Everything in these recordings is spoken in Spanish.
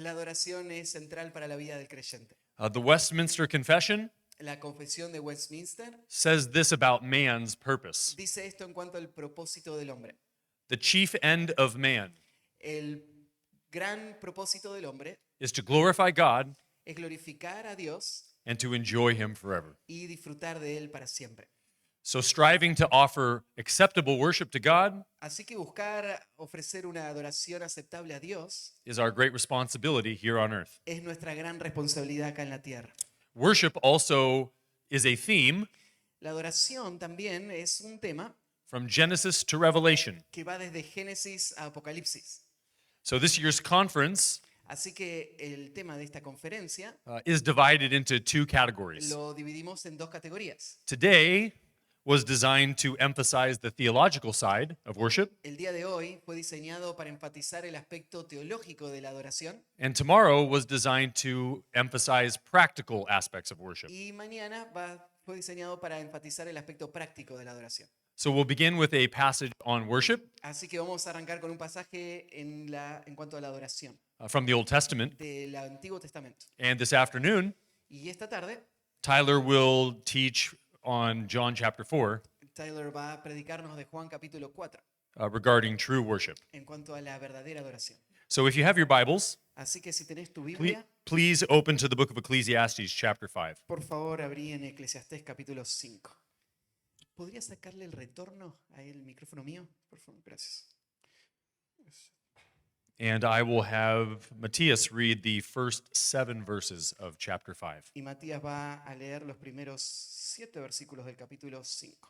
La adoración es central para la vida del creyente. The Westminster Confession La Confesión de Westminster says this about man's purpose. dice esto en cuanto al propósito del hombre. The chief end of man El gran propósito del hombre is to glorify God es glorificar a Dios and to enjoy him forever. y disfrutar de Él para siempre. So striving to offer acceptable worship to God Así que buscar ofrecer una adoración aceptable a Dios is our great responsibility here on earth. es nuestra gran responsabilidad acá en la tierra. Worship also is a theme La adoración también es un tema from Genesis to Revelation. que va desde Génesis a Apocalipsis. So this year's conference Así que el tema de esta conferencia is divided into two categories. lo dividimos en dos categorías. Today was designed to emphasize the theological side of worship, El día de hoy fue diseñado para enfatizar el aspecto teológico de la adoración and tomorrow was designed to emphasize practical aspects of worship. y mañana fue diseñado para enfatizar el aspecto práctico de la adoración. So we'll begin with a passage on worship Así que vamos a arrancar con un pasaje en cuanto a la adoración from the Old Testament, del Antiguo Testamento. and this afternoon, Y esta tarde Tyler will teach on John chapter 4 Tyler va a predicarnos de Juan capítulo 4 regarding true worship. en cuanto a la verdadera adoración. So if you have your Bibles, Así que si tenés tu please, Biblia, please open to the book of Ecclesiastes chapter 5. por favor abrí en Eclesiastés capítulo 5. ¿Podría sacarle el retorno al micrófono mío? Por favor, gracias. And I will have Matthias read the first 7 verses of chapter 5. Y Matías va a leer los primeros 7 versículos del capítulo 5.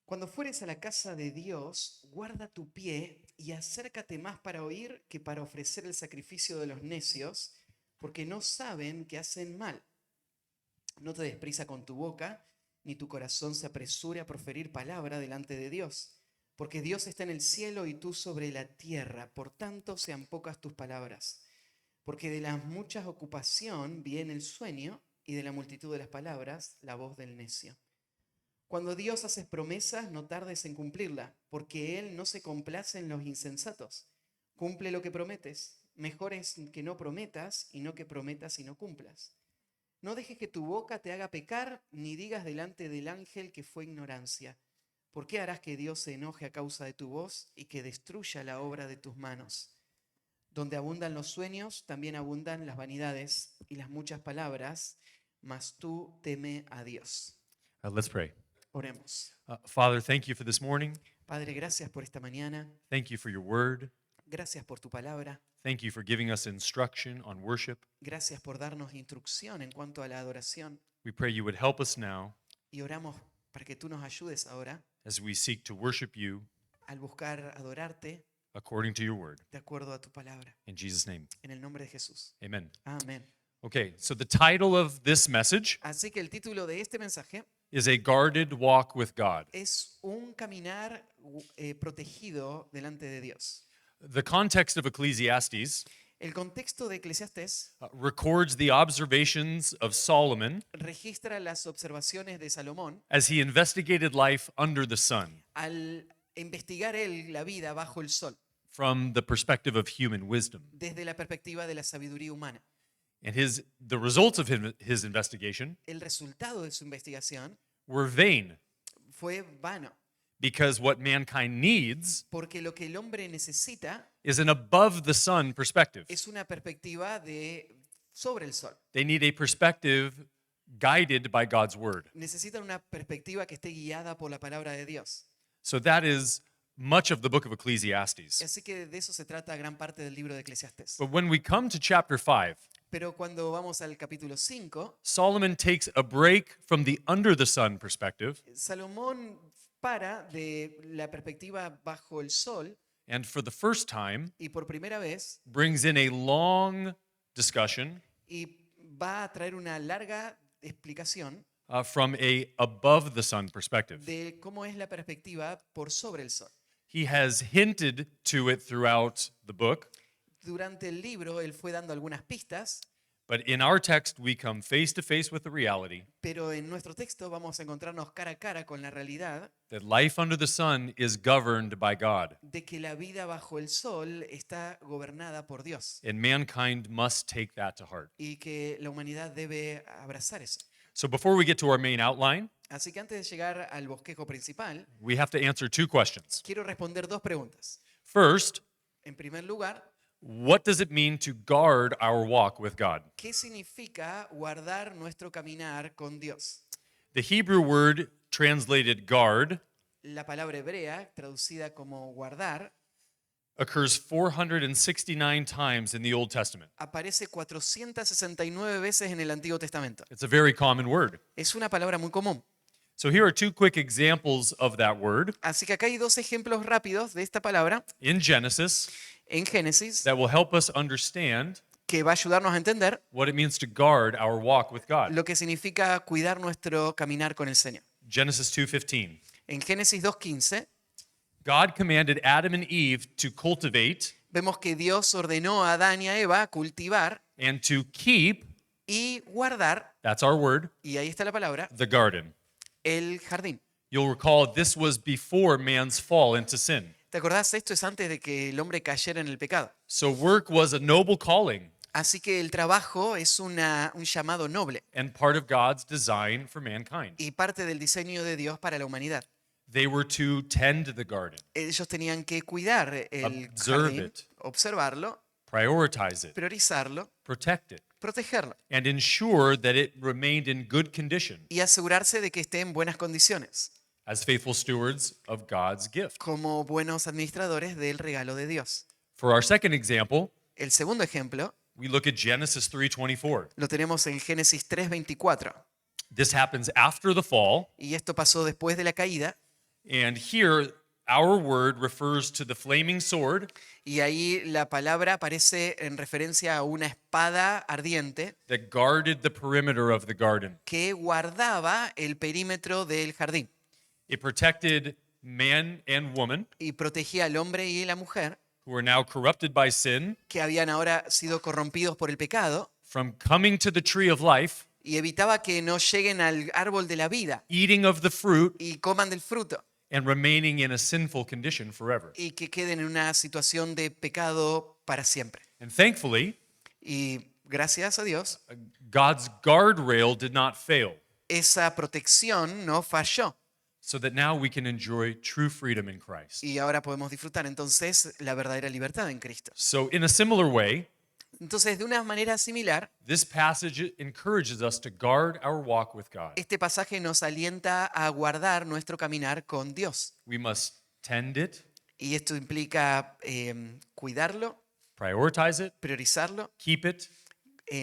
Cuando fueres a la casa de Dios, guarda tu pie y acércate más para oír que para ofrecer el sacrificio de los necios, porque no saben que hacen mal. No te des prisa con tu boca, ni tu corazón se apresure a proferir palabra delante de Dios, porque Dios está en el cielo y tú sobre la tierra, por tanto sean pocas tus palabras. Porque de la mucha ocupación viene el sueño, y de la multitud de las palabras la voz del necio. Cuando Dios haces promesas, no tardes en cumplirla, porque Él no se complace en los insensatos. Cumple lo que prometes. Mejor es que no prometas y no que prometas y no cumplas. No dejes que tu boca te haga pecar, ni digas delante del ángel que fue ignorancia. ¿Por qué harás que Dios se enoje a causa de tu voz y que destruya la obra de tus manos? Donde abundan los sueños, también abundan las vanidades y las muchas palabras, mas tú teme a Dios. Let's pray. Oremos. Father, thank you for this morning. Padre, gracias por esta mañana. Thank you for your word. Gracias por tu palabra. Thank you for giving us instruction on worship. Gracias por darnos instrucción en cuanto a la adoración. We pray you would help us now Y oramos para que tú nos ayudes ahora as we seek to worship you al buscar adorarte according to your word. de acuerdo a tu palabra. In Jesus' name, En el nombre de Jesús. amen. Amén. Okay, so the title of this message Así que el título de este mensaje is A Guarded Walk with God. es un caminar protegido delante de Dios. The context of Ecclesiastes El contexto de Eclesiastés records the observations of Solomon registra las observaciones de Salomón as he investigated life under the sun al investigar él la vida bajo el sol from the perspective of human wisdom. desde la perspectiva de la sabiduría humana. And the results of his investigation El resultado de su investigación were vain fue vano, because what mankind needs porque lo que el hombre necesita is an above the sun perspective. es una perspectiva de sobre el sol. They need a perspective guided by God's word. Necesitan una perspectiva que esté guiada por la palabra de Dios. So that is much of the book of Ecclesiastes. Así que de eso se trata gran parte del libro de Eclesiastés. But when we come to chapter 5, Pero cuando vamos al capítulo 5, Solomon takes a break from the under the sun perspective, Salomón para de la perspectiva bajo el sol and for the first time y por primera vez brings in a long discussion y va a traer una larga explicación from a above the sun perspective. de cómo es la perspectiva por sobre el sol. He has hinted to it throughout the book, Durante el libro él fue dando algunas pistas, But in our text, we come face to face with the reality Pero en nuestro texto vamos a encontrarnos cara a cara con la realidad that life under the sun is governed by God, de que la vida bajo el sol está gobernada por Dios and mankind must take that to heart. y que la humanidad debe abrazar eso. So before we get to our main outline, Así que antes de llegar al bosquejo principal, we have to answer two questions. quiero responder dos preguntas. First, En primer lugar, what does it mean to guard our walk with God? ¿qué significa guardar nuestro caminar con Dios? The Hebrew word translated guard La palabra hebrea, traducida como guardar, occurs 469 times in the Old Testament. aparece 469 veces en el Antiguo Testamento. It's a very common word. Es una palabra muy común. So here are two quick examples of that word Así que acá hay dos ejemplos rápidos de esta palabra in Genesis en Génesis that will help us understand que va a ayudarnos a entender what it means to guard our walk with God. lo que significa cuidar nuestro caminar con el Señor. Genesis 2:15. En Génesis 2:15 God commanded Adam and Eve to cultivate vemos que Dios ordenó a Adán y a Eva cultivar and to keep, y guardar, that's our word, y ahí está la palabra, the garden. el jardín. You'll recall this was before man's fall into sin. ¿Te acordás? Esto es antes de que el hombre cayera en el pecado. So work was a noble calling Así que el trabajo es un llamado noble and part of God's design for mankind. y parte del diseño de Dios para la humanidad. They were to tend the garden, Ellos tenían que cuidar el Observe jardín, it. observarlo, prioritize it, priorizarlo, protect it, protegerlo and ensure that it remained in good condition y asegurarse de que esté en buenas condiciones, as faithful stewards of God's gift. como buenos administradores del regalo de Dios. For our second example, El segundo ejemplo we look at Genesis 3:24. lo tenemos en Génesis 3:24 This happens after the fall, y esto pasó después de la caída and here our word refers to the flaming sword y ahí la palabra aparece en referencia a una espada ardiente that guarded the perimeter of the garden. que guardaba el perímetro del jardín It protected man and woman y protegía al hombre y la mujer who are now corrupted by sin que habían ahora sido corrompidos por el pecado from coming to the tree of life, y evitaba que no lleguen al árbol de la vida eating of the fruit, y coman del fruto and remaining in a sinful condition forever. y que queden en una situación de pecado para siempre. And thankfully, Y gracias a Dios, God's guardrail did not fail, esa protección no falló so that now we can enjoy true freedom in Christ. y ahora podemos disfrutar entonces la verdadera libertad en Cristo. So, in a similar way, Entonces, de una manera similar, this passage encourages us to guard our walk with God. este pasaje nos alienta a guardar nuestro caminar con Dios. We must tend it, Y esto implica cuidarlo, prioritize it, priorizarlo, keep it,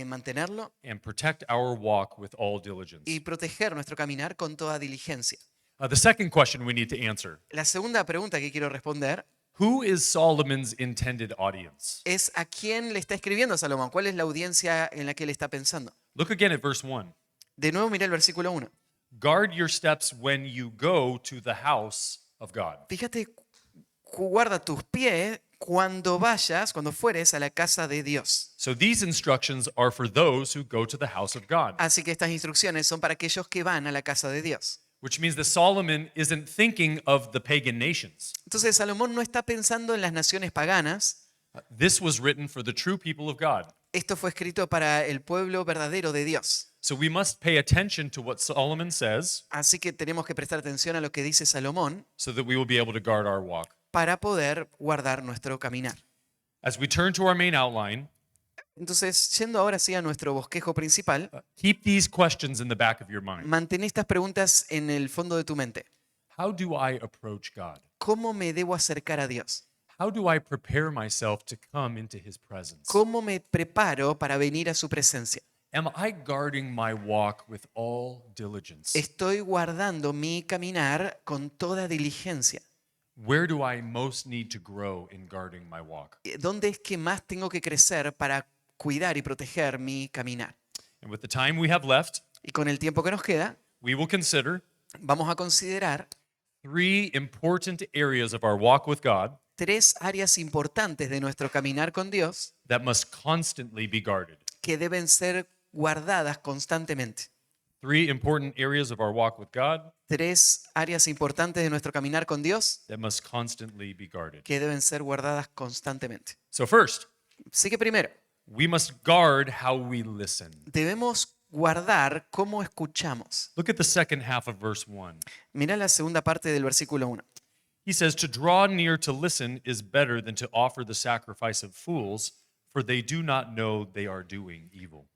mantenerlo and protect our walk with all diligence. y proteger nuestro caminar con toda diligencia. The second question we need to answer: La segunda pregunta que quiero responder who is Solomon's intended audience? es a quién le está escribiendo Salomón, cuál es la audiencia en la que él está pensando. Look again at verse 1. De nuevo, mira el versículo 1. Guard your steps when you go to the house of God. Fíjate, guarda tus pies cuando vayas, cuando fueres a la casa de Dios. So these instructions are for those who go to the house of God, Así que estas instrucciones son para aquellos que van a la casa de Dios. which means that Solomon isn't thinking of the pagan nations. Entonces Salomón no está pensando en las naciones paganas. This was written for the true people of God. Esto fue escrito para el pueblo verdadero de Dios. So we must pay attention to what Solomon says Así que tenemos que prestar atención a lo que dice Salomón so that we will be able to guard our walk. para poder guardar nuestro caminar. As we turn to our main outline, Entonces, yendo ahora sí a nuestro bosquejo principal, keep these questions in the back of your mind. mantén estas preguntas en el fondo de tu mente. How do I approach God? ¿Cómo me debo acercar a Dios? How do I prepare myself to come into his presence? ¿Cómo me preparo para venir a su presencia? Am I guarding my walk with all diligence? Estoy guardando mi caminar con toda diligencia. Where do I most need to grow in guarding my walk? ¿Dónde es que más tengo que crecer para cuidar y proteger mi caminar? And with the time we have left, Y con el tiempo que nos queda, we will consider vamos a considerar 3 important areas of our walk with God 3 áreas importantes de nuestro caminar con Dios that must constantly be guarded. que deben ser guardadas constantemente. 3 important areas of our walk with God 3 áreas importantes de nuestro caminar con Dios that must constantly be guarded. que deben ser guardadas constantemente. So, first, Así que primero, we must guard how we listen. debemos guardar cómo escuchamos. Look at the second half of verse 1. Mira la segunda parte del versículo 1. He says, "To draw near to listen is better than to offer the sacrifice of fools, for they do not know they are doing evil."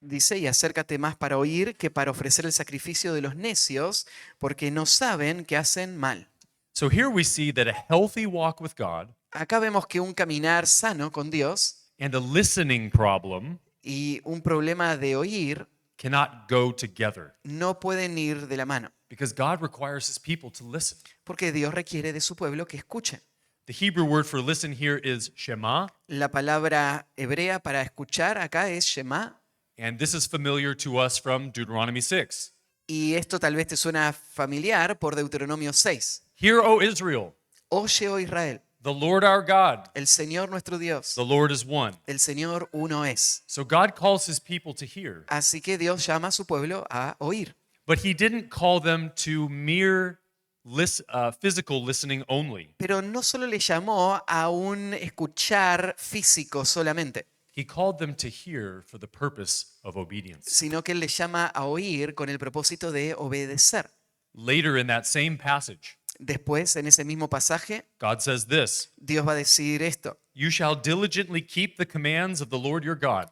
Dice, y acércate más para oír que para ofrecer el sacrificio de los necios, porque no saben que hacen mal. So here we see that a healthy walk with God Acá vemos que un caminar sano con Dios and a listening problem y un problema de oír cannot go together no pueden ir de la mano, because God requires his people to listen. porque Dios requiere de su pueblo que escuche. The Hebrew word for listen here is shema, La palabra hebrea para escuchar acá es Shema, and this is familiar to us from Deuteronomy 6. y esto tal vez te suena familiar por Deuteronomio 6. Hear, O Israel, Oye, oh Israel, the Lord our God, el Señor nuestro Dios, the Lord is one. el Señor uno es. So God calls his people to hear, Así que Dios llama a su pueblo a oír. but he didn't call them to mere physical listening only. Pero no solo le llamó a un escuchar físico solamente, He called them to hear for the purpose of obedience. sino que Él le llama a oír con el propósito de obedecer. Later in that same passage, Después, en ese mismo pasaje, God says this, Dios va a decir esto. "You shall diligently keep the commands of the Lord your God,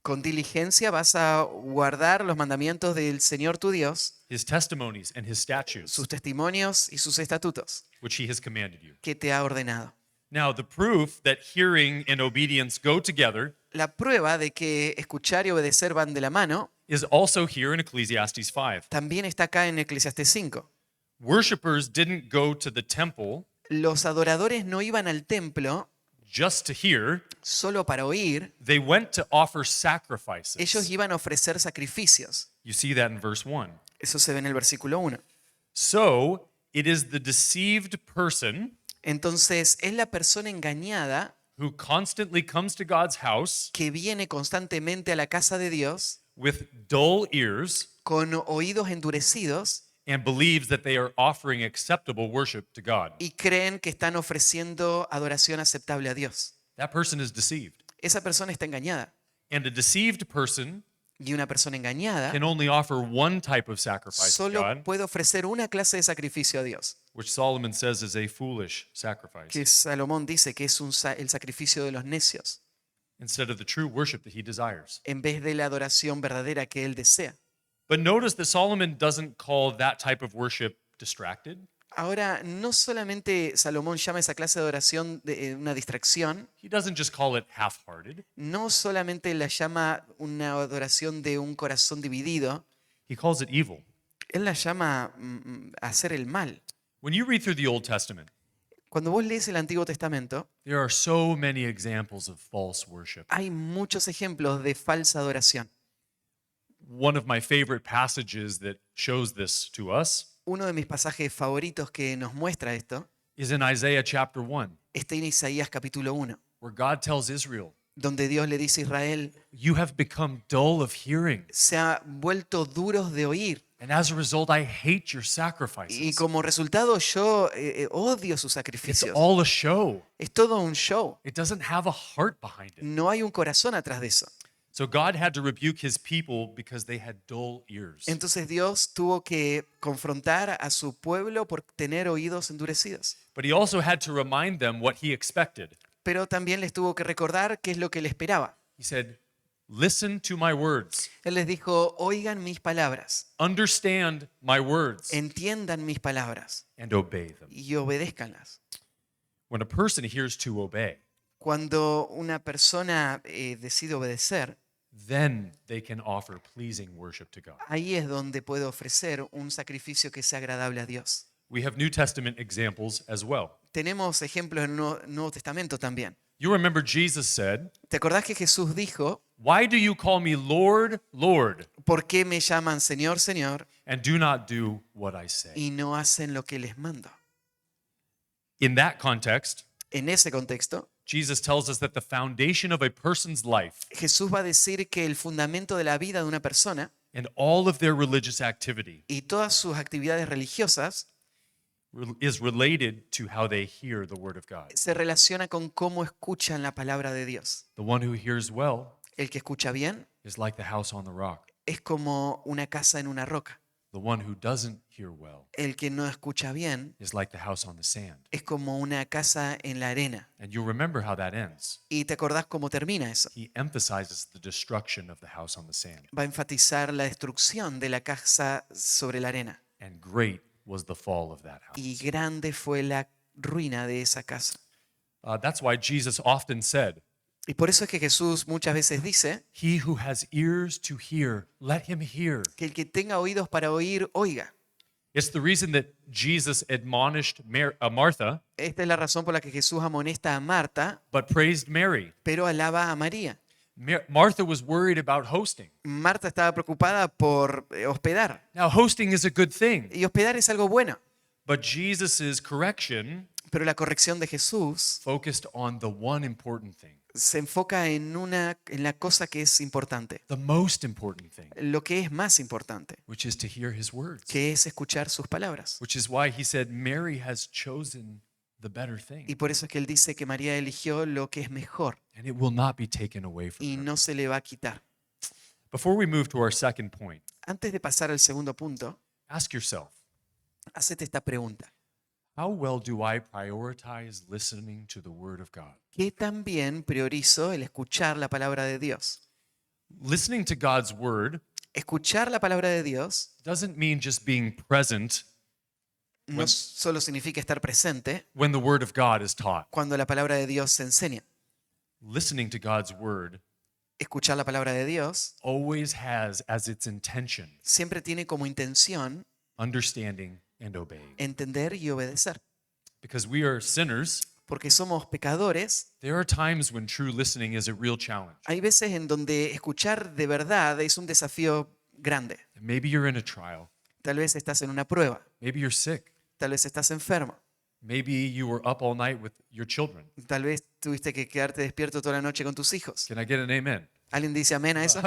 Con diligencia vas a guardar los mandamientos del Señor tu Dios, his testimonies and his statutes, sus testimonios y sus estatutos which he has commanded you." que te ha ordenado. Now, the proof that hearing and obedience go together La prueba de que escuchar y obedecer van de la mano is also here in Ecclesiastes 5. también está acá en Eclesiastés 5. Worshippers didn't go to the temple Los adoradores no iban al templo just to hear, solo para oír, they went to offer ellos sacrifices. iban a ofrecer sacrificios. You see that in verse 1. Eso se ve en el versículo 1. So, it is the deceived person Entonces, es la persona engañada who constantly comes to God's house que viene constantemente a la casa de Dios with dull ears con oídos endurecidos and believes that they are offering acceptable worship to God. y creen que están ofreciendo adoración aceptable a Dios. That person is deceived. Esa persona está engañada. And a deceived person Y una persona engañada can only offer one type of sacrifice to solo God, puede ofrecer una clase de sacrificio a Dios, which Solomon says is a foolish que sacrifice, Salomón dice que es el sacrificio de los necios, instead of the true worship that he desires. en vez de la adoración verdadera que él desea. But notice that Solomon doesn't call that type of worship distracted. Ahora, no solamente Salomón llama esa clase de adoración de una distracción, He doesn't just call it half-hearted. no solamente la llama una adoración de un corazón dividido, He calls it evil. él la llama hacer el mal. When you read through the Old Testament, Cuando vos lees el Antiguo Testamento, there are so many examples of false worship. hay muchos ejemplos de falsa adoración. One of my favorite passages that shows this to us Uno de mis pasajes favoritos que nos muestra esto is in Isaiah chapter 1, está en Isaías capítulo 1, where God tells Israel, donde Dios le dice a Israel, "You have become dull of hearing, se ha vuelto duros de oír and as a result, I hate your y sacrifices." como resultado yo odio sus It's sacrificios. all a show. Es todo un show. It doesn't have a heart behind it. No hay un corazón atrás de eso. So God had to rebuke his people because they had dull ears. Entonces Dios tuvo que confrontar a su pueblo por tener oídos endurecidos. But he also had to remind them what he expected. Pero también les tuvo que recordar qué es lo que le esperaba. He said, "Listen to my words. Él les dijo, oigan mis palabras, Understand my words entiendan mis palabras and obey them." y obedézcanlas. When a person hears to obey, Cuando una persona decide obedecer, then they can offer pleasing worship to God. ahí es donde puede ofrecer un sacrificio que sea agradable a Dios. We have New Testament examples as well. Tenemos ejemplos en el Nuevo Testamento también. You remember Jesus said, ¿Te acordás que Jesús dijo, "Why do you call me Lord, Lord, ¿por qué me llaman Señor, Señor and do not do what I say?" y no hacen lo que les mando? In that context, En ese contexto, Jesus tells us that the foundation of a person's life Jesús va a decir que el fundamento de la vida de una persona and all of their religious activity y todas sus actividades religiosas is related to how they hear the word of God. se relaciona con cómo escuchan la palabra de Dios. The one who hears well El que escucha bien is like the house on the rock. es como una casa en una roca. The one who doesn't hear well El que no escucha bien is like the house on the sand. es como una casa en la arena. And you'll remember how that ends. ¿Y te acordás cómo termina eso? He emphasizes the destruction of the house on the sand. Va a enfatizar la destrucción de la casa sobre la arena. And great was the fall of that house. Y grande fue la ruina de esa casa. That's why Jesus often said, Y por eso es que Jesús muchas veces dice "He who has ears to hear, let him hear." que el que tenga oídos para oír, oiga. It's the reason that Jesus admonished Martha, Esta es la razón por la que Jesús amonesta a Marta, but praised Mary. pero alaba a María. Martha was worried about hosting. Marta estaba preocupada por hospedar. Now, hosting is a good thing, Y hospedar es algo bueno, but Jesus' correction pero la corrección de Jesús focused on the one important thing, se enfoca en la cosa que es importante, the most important thing, lo que es más importante, which is to hear his words. que es escuchar sus palabras. Which is why he said, Mary has chosen the better Y thing, por eso es que él dice que María eligió lo que es mejor and it will not be taken away from y her. no se le va a quitar. Before we move to our second point, Antes de pasar al segundo punto, ask yourself, hacete esta pregunta. how well do I prioritize listening to the word of God? ¿Qué tan bien priorizo el escuchar la palabra de Dios? Listening to God's word Escuchar la palabra de Dios doesn't mean just being present no solo significa estar presente when the word of God is taught. cuando la palabra de Dios se enseña. Listening to God's word Escuchar la palabra de Dios always has as its intention siempre tiene como intención understanding and obeying. entender y obedecer. Because we are sinners, Porque somos pecadores, there are times when true listening is a real challenge. hay veces en donde escuchar de verdad es un desafío grande. Maybe you're in a trial. Tal vez estás en una prueba, Maybe you're sick. tal vez estás enfermo, Maybe you were up all night with your children. tal vez tuviste que quedarte despierto toda la noche con tus hijos. Can I get an amen? ¿Alguien dice amén a eso?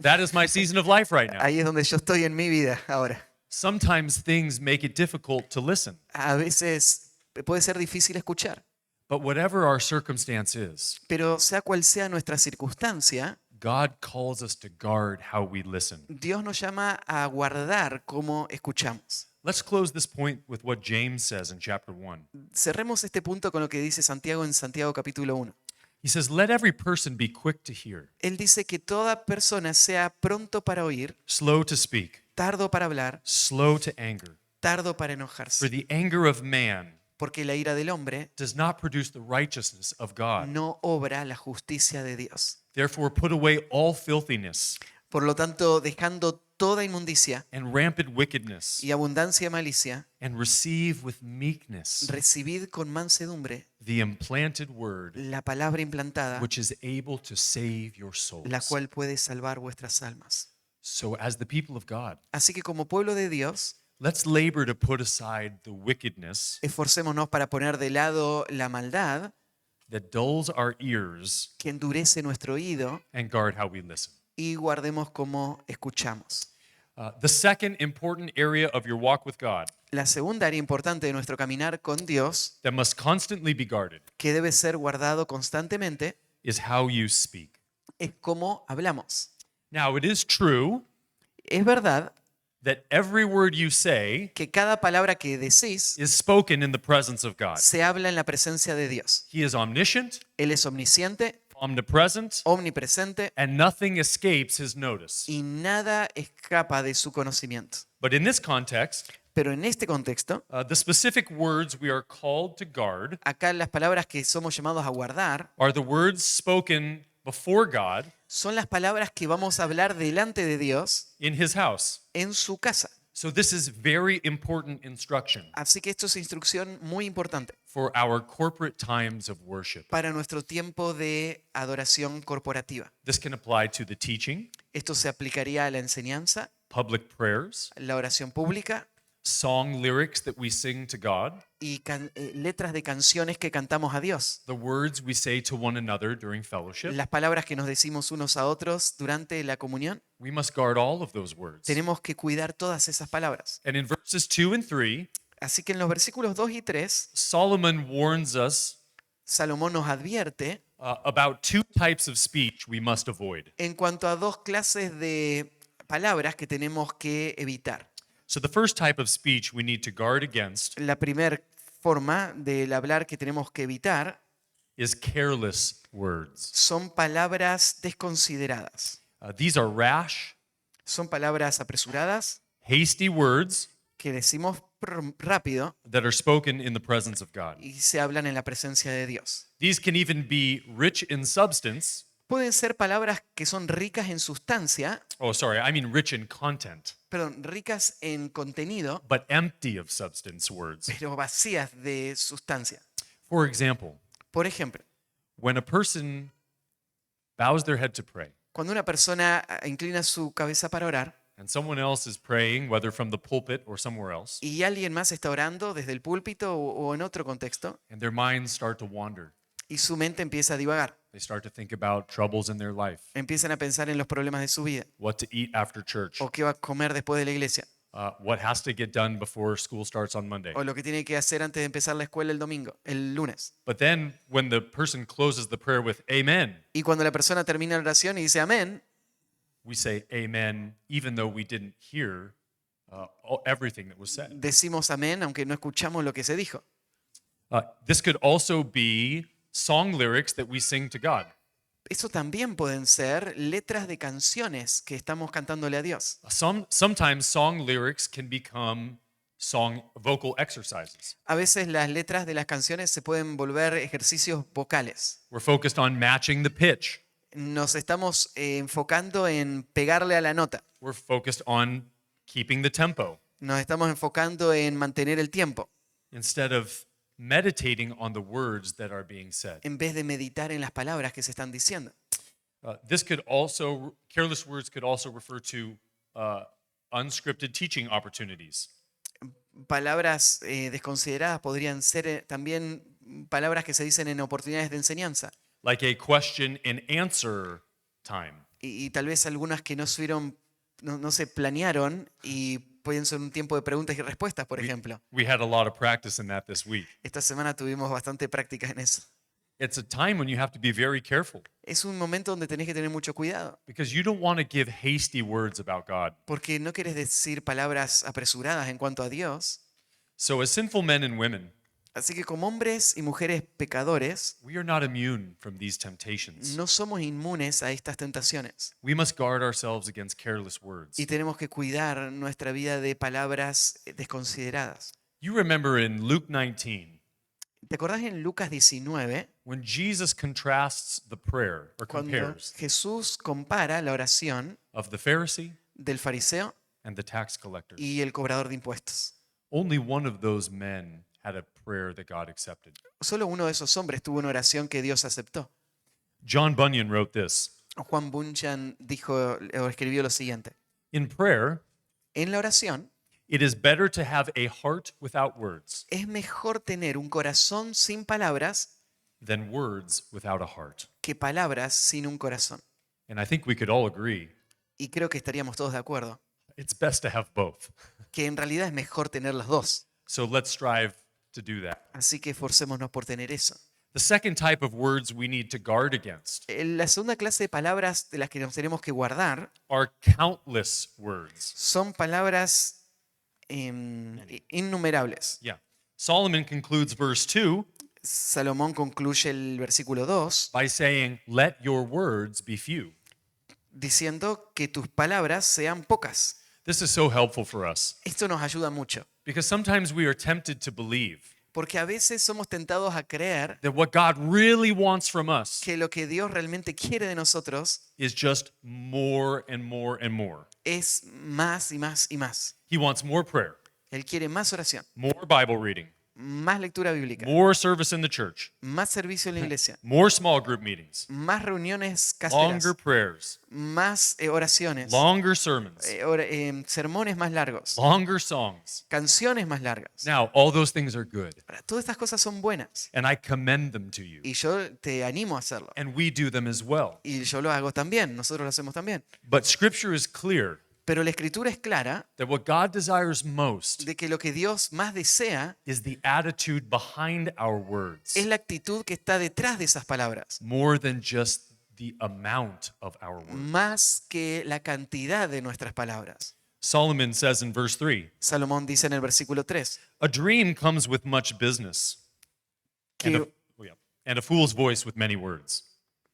That is my season of life right now. Ahí es donde yo estoy en mi vida ahora. Sometimes things make it difficult to listen. A veces puede ser difícil escuchar, But whatever our circumstance is, pero sea cual sea nuestra circunstancia, God calls us to guard how we listen. Dios nos llama a guardar cómo escuchamos. Let's close this point with what James says in chapter 1. Cerremos este punto con lo que dice Santiago en Santiago capítulo 1. He says, "Let every person be quick to hear, Él dice que toda persona sea pronto para oír, slow to speak, tardo para hablar, slow to anger. tardo para For enojarse, the anger of man porque la ira del hombre does not produce the righteousness of God. no obra la justicia de Dios. Therefore, put away all filthiness Por lo tanto, dejando toda inmundicia and rampant wickedness, y abundancia de malicia, and receive with meekness recibid con mansedumbre the implanted word, la palabra implantada, which is able to save your souls." la cual puede salvar vuestras almas. So, as the people of God, Así que como pueblo de Dios, let's labor to put aside the wickedness esforcémonos para poner de lado la maldad that dulls our ears que endurece nuestro oído and guard how we listen. y guardemos cómo escuchamos. The second important area of your walk with God La segunda área importante de nuestro caminar con Dios, that must constantly be guarded que debe ser guardado constantemente, is how you speak. es cómo hablamos. Now, it is true Es verdad that every word you say que cada palabra que decís is spoken in the presence of God. se habla en la presencia de Dios. He is omniscient, Él es omnisciente, omnipresent, omnipresente and nothing escapes his notice. y nada escapa de su conocimiento. But in this context, Pero en este contexto, the specific words we are called to guard acá las palabras que somos llamados a guardar are the words spoken before God son las palabras que vamos a hablar delante de Dios in his house. en su casa. So this is very important instruction Así que esto es instrucción muy importante for our corporate times of worship. para nuestro tiempo de adoración corporativa. This can apply to the teaching, Esto se aplicaría a la enseñanza, public prayers, la oración pública, song lyrics that we sing to God, y letras de canciones que cantamos a Dios, the words we say to one another during fellowship. las palabras que nos decimos unos a otros durante la comunión. We must guard all of those words. Tenemos que cuidar todas esas palabras. And in verses 2 and 3, Así que en los versículos 2 y 3, Solomon warns us Salomón nos advierte about two types of speech we must avoid. en cuanto a dos clases de palabras que tenemos que evitar. So the first type of speech we need to guard against La primera forma del hablar que tenemos que evitar is careless words. son palabras desconsideradas. These are rash, Son palabras apresuradas hasty words que decimos rápido that are spoken in the presence of God. y se hablan en la presencia de Dios. These can even be rich in substance. Pueden ser palabras que son ricas en sustancia, Oh, sorry, I mean rich in content, perdón, ricas en contenido, but empty of substance words. pero vacías de sustancia. For example, Por ejemplo, when a person bows their head to pray, cuando una persona inclina su cabeza para orar and someone else is praying, whether from the pulpit or somewhere else, y alguien más está orando desde el púlpito o en otro contexto and their minds start to wander. y su mente empieza a divagar, They start to think about troubles in their life, empiezan a pensar en los problemas de su vida what to eat after church, o qué va a comer después de la iglesia what has to get done before school starts on Monday. o lo que tiene que hacer antes de empezar la escuela el domingo, el lunes. But then when the person closes the prayer with amen, Y cuando la persona termina la oración y dice amén, we say amen even though we didn't hear everything that was said. decimos amén aunque no escuchamos lo que se dijo. This could also be song lyrics that we sing to God. Eso también pueden ser letras de canciones que estamos cantándole a Dios. Sometimes song lyrics can become song vocal exercises. A veces las letras de las canciones se pueden volver ejercicios vocales. We're focused on matching the pitch. Nos estamos enfocando en pegarle a la nota. We're focused on keeping the tempo Nos estamos enfocando en mantener el tiempo instead of meditating on the words that are being said. en vez de meditar en las palabras que se están diciendo. Careless words could also refer to unscripted teaching opportunities. Palabras desconsideradas podrían ser también palabras que se dicen en oportunidades de enseñanza. Like a question and answer time. Y tal vez algunas que no se planearon y pueden ser un tiempo de preguntas y respuestas, por ejemplo. We had a lot of practice in that this week. Esta semana tuvimos bastante práctica en eso. It's a time when you have to be very careful Es un momento donde tenés que tener mucho cuidado, because you don't want to give hasty words about God. porque no querés decir palabras apresuradas en cuanto a Dios. So, as sinful men and women, Así que como hombres y mujeres pecadores, we are not immune from these temptations. no somos inmunes a estas tentaciones. We must guard ourselves against careless words. Y tenemos que cuidar nuestra vida de palabras desconsideradas. You remember in Luke 19, ¿Te acordás en Lucas 19, when Jesus contrasts the prayer or cuando compares Jesús compara la oración of the Pharisee del fariseo and the tax collector? y el cobrador de impuestos? Only one of those men had a prayer that God accepted. Solo uno de esos hombres tuvo una oración que Dios aceptó. John Bunyan wrote this. Juan Bunyan dijo o escribió lo siguiente: In prayer, en la oración it is better to have a heart without words es mejor tener un corazón sin palabras than words without a heart. que palabras sin un corazón. And I think we could all agree Y creo que estaríamos todos de acuerdo it's best to have both. que en realidad es mejor tener los dos. So let's strive to do that. Así que esforcémonos por tener eso. The second type of words we need to guard against La segunda clase de palabras de las que nos tenemos que guardar are countless words. son palabras innumerables. Yeah. Solomon concludes verse 2 Salomón concluye el versículo 2 by saying, "Let your words be few." diciendo que tus palabras sean pocas. This is so helpful for us Esto nos ayuda mucho, because sometimes we are tempted to believe porque a veces somos tentados a creer that what God really wants from us que lo que Dios realmente quiere de nosotros is just more and more and more. es más y más y más. He wants more prayer, Él quiere más oración, more Bible reading, más lectura bíblica, more service in the church, más servicio en la iglesia, more small group meetings, más reuniones longer caseras, prayers, más oraciones, longer sermons, sermones más largos, longer songs. canciones más largas. Now, all those things are good, Ahora, todas estas cosas son buenas and I commend them to you, y yo te animo a hacerlo. and we do them as well. Y yo lo hago también, nosotros lo hacemos también. But Scripture is clear Pero la escritura es clara that what God desires most de que lo que Dios más desea is the attitude behind our words, es la actitud que está detrás de esas palabras, more than just the amount of our words. más que la cantidad de nuestras palabras. Solomon says in verse 3, Salomón dice en el versículo 3 a dream comes with much business, and que and a fool's voice with many words.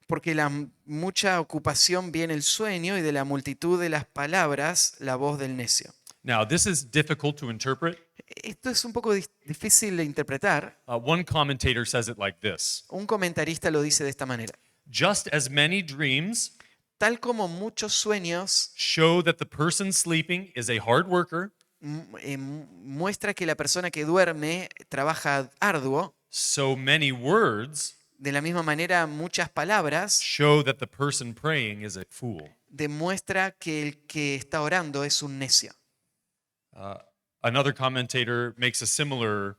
porque mucha ocupación viene el sueño y de la multitud de las palabras la voz del necio. Now, this is difficult to interpret. Esto es un poco difícil de interpretar. One commentator says it like this: Un comentarista lo dice de esta manera. just as many dreams Tal como muchos sueños show that the person sleeping is a hard worker, muestra que la persona que duerme trabaja arduo, so many words de la misma manera muchas palabras show that the person praying is a fool. demuestra que el que está orando es un necio. Another commentator makes a similar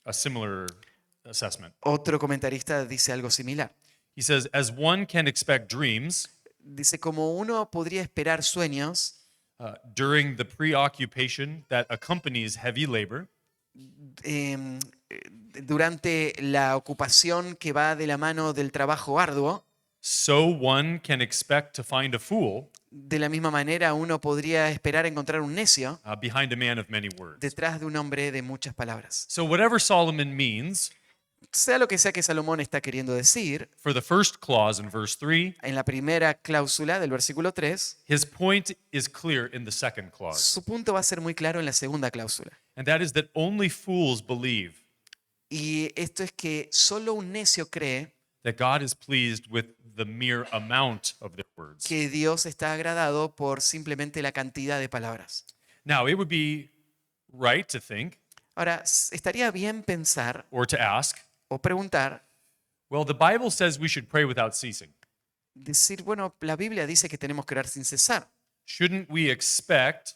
assessment. Otro comentarista dice algo similar. He says, as one can expect dreams Dice, como uno podría esperar sueños during the preoccupation that accompanies heavy labor, em, durante la ocupación que va de la mano del trabajo arduo, so one can expect to find a fool de la misma manera uno podría esperar encontrar un necio behind a man of many words. detrás de un hombre de muchas palabras. So whatever Solomon means, Sea lo que sea que Salomón está queriendo decir, for the first clause in verse 3, en la primera cláusula del versículo 3, his point is clear in the second clause. su punto va a ser muy claro en la segunda cláusula. And that is that only fools believe Y esto es que solo un necio cree that God is pleased with the mere amount of their words. que Dios está agradado por simplemente la cantidad de palabras. Now, it would be right to think Ahora, estaría bien pensar or to ask, o preguntar, well, the Bible says we should pray without ceasing. decir, bueno, la Biblia dice que tenemos que orar sin cesar. Shouldn't we expect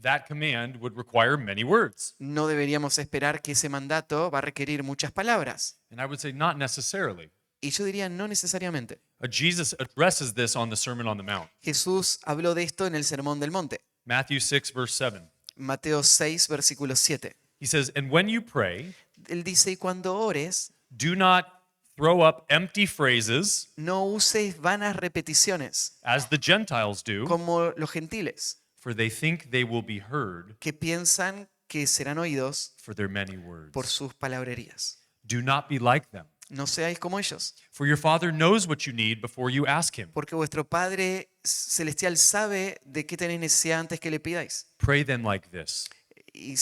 that command would require many words? No deberíamos esperar que ese mandato va a requerir muchas palabras. And I would say not necessarily. Y yo diría, no necesariamente. Jesus addresses this on the Sermon on the Mount. Jesús habló de esto en el Sermón del Monte. Matthew 6, verse 7. Mateo 6, versículo 7. He says, and when you pray, Él dice, y cuando ores, do not throw up empty phrases no uses vanas repeticiones, as the Gentiles do, como los gentiles, for they think they will be heard que piensan que serán oídos for their many words. por sus palabrerías. Do not be like them, No seáis como ellos, for your Father knows what you need before you ask Him. porque vuestro Padre Celestial sabe de qué tenéis necesidad antes que le pidáis. Pray then like this. Y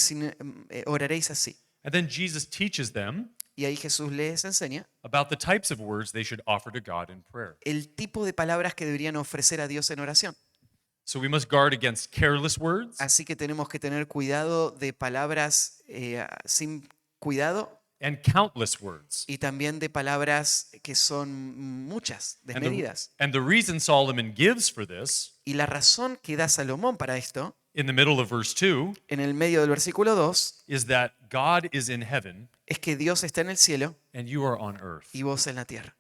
oraréis así. And then Jesus teaches them Y ahí Jesús les enseña about the types of words they should offer to God in prayer. el tipo de palabras que deberían ofrecer a Dios en oración. So we must guard against careless words Así que tenemos que tener cuidado de palabras sin cuidado and countless words. y también de palabras que son muchas, desmedidas. And the reason Solomon gives for this, Y la razón que da Salomón para esto, in the middle of verse 2, en el medio del versículo 2, is that God is in heaven es que Dios está en el cielo and you are on earth. y vos en la tierra.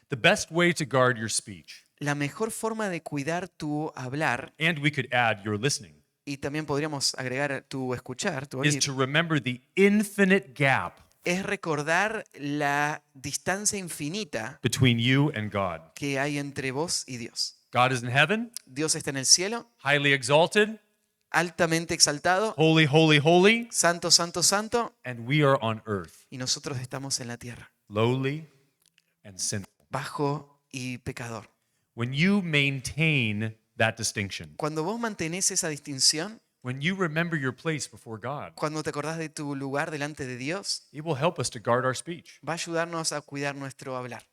The best way to guard your speech, La mejor forma de cuidar tu hablar, and we could add your listening, y también podríamos agregar tu escuchar, tu is oír, to remember the infinite gap es recordar la distancia infinita between you and God. que hay entre vos y Dios. God is in heaven, Dios está en el cielo, highly exalted, altamente exaltado, holy, holy, holy, santo, santo, santo, and we are on earth, y nosotros estamos en la tierra, lowly and sinful. bajo y pecador. When you maintain that distinction, Cuando vos mantenés esa distinción, when you remember your place before God, cuando te acordás de tu lugar delante de Dios, it will help us to guard our speech. va a ayudarnos a cuidar nuestro hablar.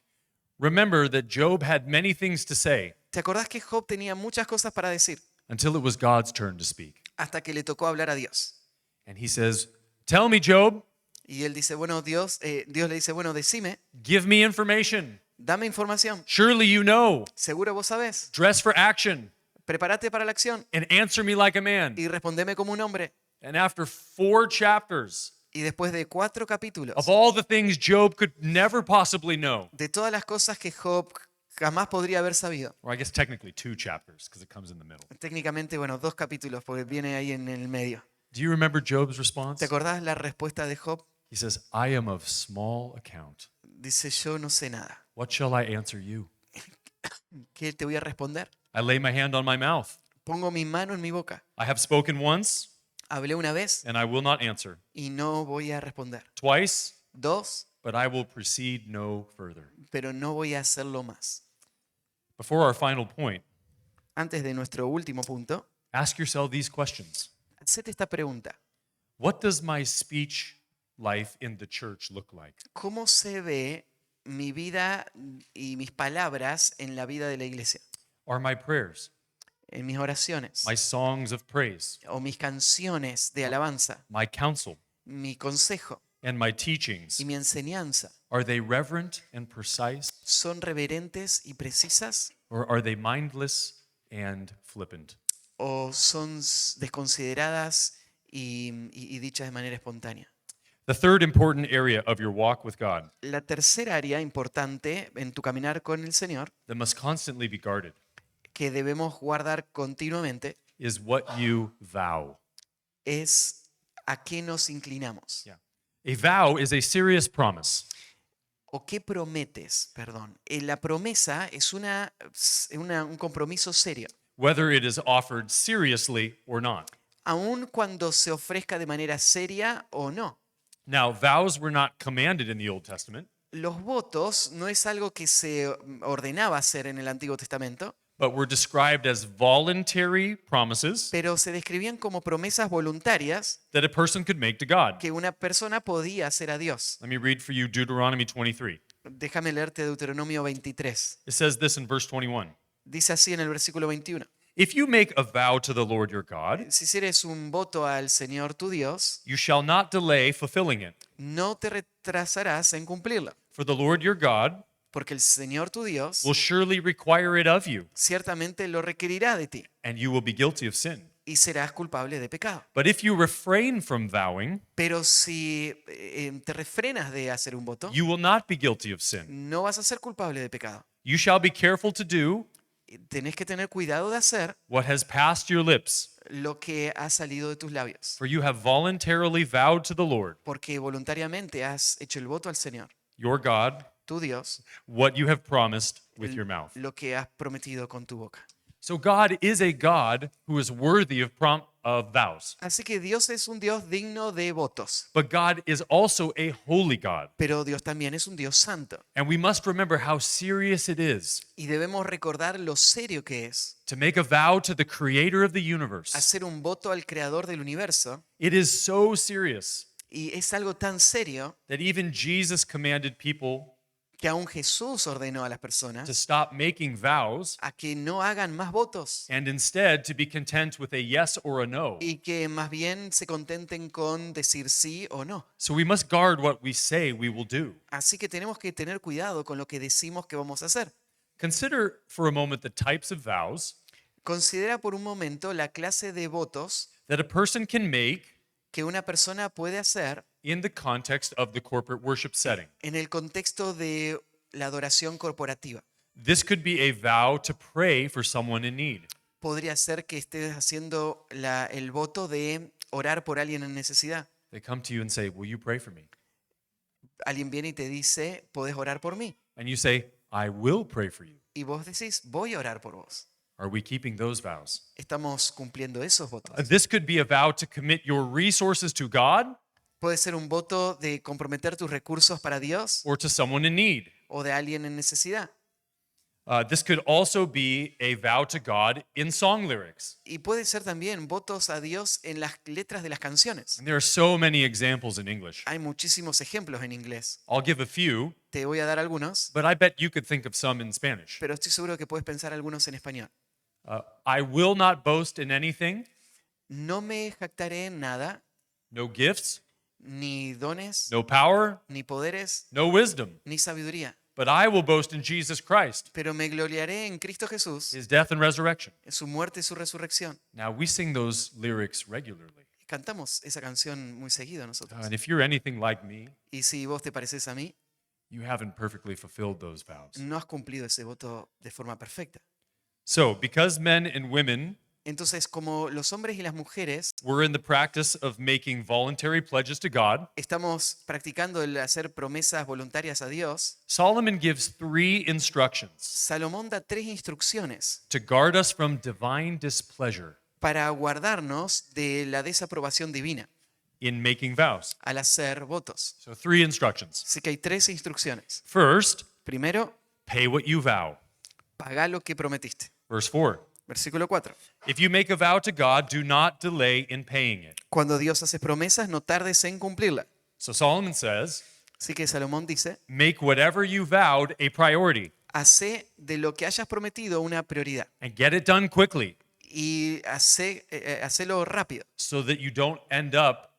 Remember that Job had many things to say ¿Te acordás que Job tenía muchas cosas para decir until it was God's turn to speak. hasta que le tocó hablar a Dios? And he says, tell me, Job, Y él dice, bueno, Dios le dice, bueno, decime, Give me information. dame información. Surely you know. Seguro vos sabés. Dress for action Prepárate para la acción and answer me like a man. y respondeme como un hombre. And after 4 chapters Y después de 4 capítulos, of all the things Job could never possibly know, de todas las cosas que Job jamás podría haber sabido. or I guess technically 2 chapters because it comes in the middle. Técnicamente, bueno, 2 capítulos porque viene ahí en el medio. Do you remember Job's response? ¿Te acordás la respuesta de Job? He says, I am of small account. Dice, yo no sé nada. What shall I answer you? ¿Qué te voy a responder? I lay my hand on my mouth. Pongo mi mano en mi boca. I have spoken once, Hablé una vez and I will not answer. y no voy a responder. Twice, 2, but I will proceed no further. pero no voy a hacerlo más. Before our final point, Antes de nuestro último punto, ask yourself these questions. hacete esta pregunta. What does my speech life in the church look like? ¿Cómo se ve mi vida y mis palabras en la vida de la iglesia? Are my prayers, En mis oraciones my songs of praise, o mis canciones de alabanza, my counsel, mi consejo and my teachings, y mi enseñanza are they reverent and precise, son reverentes y precisas or are they mindless and flippant? o son desconsideradas y dichas de manera espontánea? The third important area of your walk with God La tercera área importante en tu caminar con el Señor that must constantly be guarded que debemos guardar continuamente is what you vow. es a qué nos inclinamos. Yeah. A vow is a serious promise. ¿O qué prometes? Perdón. La promesa es un compromiso serio, Whether it is offered seriously or not. aun cuando se ofrezca de manera seria o no. Now, vows were not commanded in the Old Testament, Los votos no es algo que se ordenaba hacer en el Antiguo Testamento, but were described as voluntary promises pero se describían como promesas voluntarias that a person could make to God. que una persona podía hacer a Dios. Let me read for you Deuteronomy 23. Déjame leerte Deuteronomio 23. It says this in verse 21. Dice así en el versículo 21. If you make a vow to the Lord your God, Si hicieres un voto al Señor tu Dios, you shall not delay fulfilling it. no te retrasarás en cumplirlo, For the Lord your God porque el Señor tu Dios will surely require it of you, ciertamente lo requerirá de ti and you will be guilty of sin. y serás culpable de pecado. But if you refrain from vowing, Pero si te refrenas de hacer un voto, you will not be guilty of sin. no vas a ser culpable de pecado. You shall be careful to do Tenés que tener cuidado de hacer what has passed your lips, lo que ha salido de tus labios, for you have voluntarily vowed to the Lord, porque voluntariamente has hecho el voto al Señor, your God, tu Dios, what you have promised with your mouth. lo que has prometido con tu boca. So God is a God who is worthy of vows. Así que Dios es un Dios digno de votos, But God is also a holy God. pero Dios también es un Dios santo. And we must remember how serious it is Y debemos recordar lo serio que es to make a vow to the creator of the universe. hacer un voto al creador del universo. It is so serious Y es algo tan serio that even Jesus commanded people que aún Jesús ordenó a las to personas stop making vows a que no hagan más votos and instead to be content with a yes or a no. y que más bien se contenten con decir sí o no. So we must guard what we say we will do. Así que tenemos que tener cuidado con lo que decimos que vamos a hacer. Consider for a moment the types of vows Considera por un momento la clase de votos that a person can make que una persona puede hacer in the context of the corporate worship setting. en el contexto de la adoración corporativa. This could be a vow to pray for someone in need. Podría ser que estés haciendo el voto de orar por alguien en necesidad. They come to you and say, "Will you pray for me?" Alguien viene y te dice, ¿podés orar por mí? And you say, "I will pray for you." Y vos decís, voy a orar por vos. Are we keeping those vows? Estamos cumpliendo esos votos. This could be a vow to commit your resources to God Puede ser un voto de comprometer tus recursos para Dios or to someone in need. o de alguien en necesidad. This could also be a vow to God in song lyrics. Y puede ser también votos a Dios en las letras de las canciones. And there are so many examples in English. Hay muchísimos ejemplos en inglés. I'll give a few, Te voy a dar algunos, but I bet you could think of some in Spanish. pero estoy seguro que puedes pensar algunos en español. I will not boast in anything, No me jactaré en nada, no gifts, ni dones, no power, ni poderes, no wisdom. ni sabiduría. But I will boast in Jesus Christ, Pero me gloriaré en Cristo Jesús, his death and resurrection. en su muerte y su resurrección. Now, we sing those lyrics regularly. Cantamos esa canción muy seguido nosotros. And if you're anything like me, Y si vos te pareces a mí, you haven't perfectly fulfilled those vows. no has cumplido ese voto de forma perfecta. So, because men and women Entonces, como los hombres y las mujeres were in the practice of making voluntary pledges to God, estamos practicando el hacer promesas voluntarias a Dios, Solomon gives 3 instructions Salomón da 3 instrucciones to guard us from divine displeasure para guardarnos de la desaprobación divina in making vows. al hacer votos. So, 3 instructions. Así que hay 3 instrucciones. First, Primero, pay what you vow. paga lo que prometiste. Verse 4. Versículo 4. If you make a vow to God, do not delay in paying it. Cuando Dios hace promesas, no tardes en cumplirla. So Solomon says, Así que Salomón dice, make whatever you vowed a priority hace de lo que hayas prometido una prioridad and get it done quickly y hacelo rápido so that you don't end up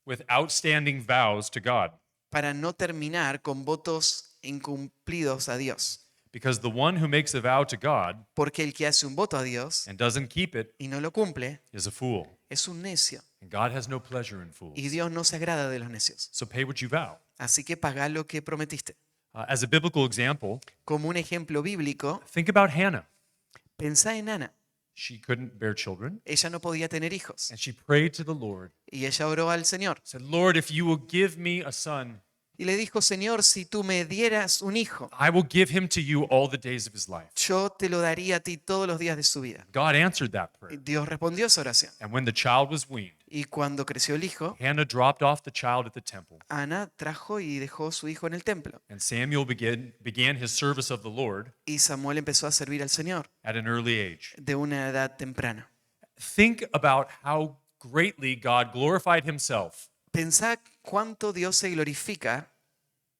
with outstanding vows to God. para no terminar con votos incumplidos a Dios. Because the one who makes a vow to God Porque el que hace un voto a Dios and doesn't keep it y no lo cumple is a fool. es un necio And God has no pleasure in fools. y Dios no se agrada de los necios. So pay what you vow. Así que paga lo que prometiste. As a biblical example, Como un ejemplo bíblico, think about Hannah. pensá en Ana. She couldn't bear children, Ella no podía tener hijos and she prayed to the Lord. y ella oró al Señor Said, Lord, if you will give me a son, y le dijo, Señor, si tú me dieras un hijo, I will give him to you all the days of his life. yo te lo daría a ti todos los días de su vida. God answered that prayer. Dios respondió esa oración. And when the child was weaned, Y cuando creció el hijo, Hannah dropped off the child at the temple. Ana trajo y dejó su hijo en el templo. And Samuel began his service of the Lord Y Samuel empezó a servir al Señor at an early age. de una edad temprana. Think about how greatly God glorified himself Pensá cuánto Dios se glorifica,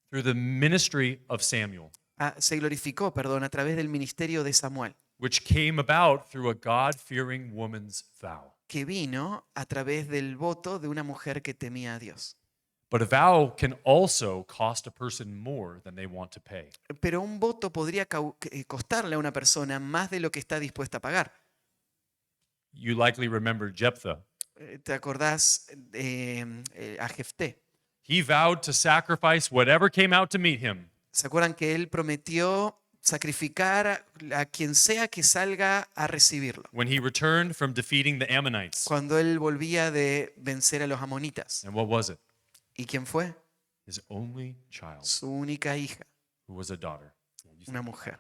through the ministry of Samuel, se glorificó, perdón, a través del ministerio de Samuel, which came about through a God-fearing woman's vow. que vino a través del voto de una mujer que temía a Dios. But a vow can also cost a person more than they want to pay. Pero un voto podría costarle a una persona más de lo que está dispuesta a pagar. You likely remember Jephthah. ¿Te acordás a Jefté? He vowed to sacrifice whatever came out to meet him. ¿Se acuerdan que él prometió sacrificar a quien sea que salga a recibirlo? When he returned from defeating the Ammonites. Cuando él volvía de vencer a los amonitas. And what was it? ¿Y quién fue? His only child, Su única hija, who was a daughter. una mujer.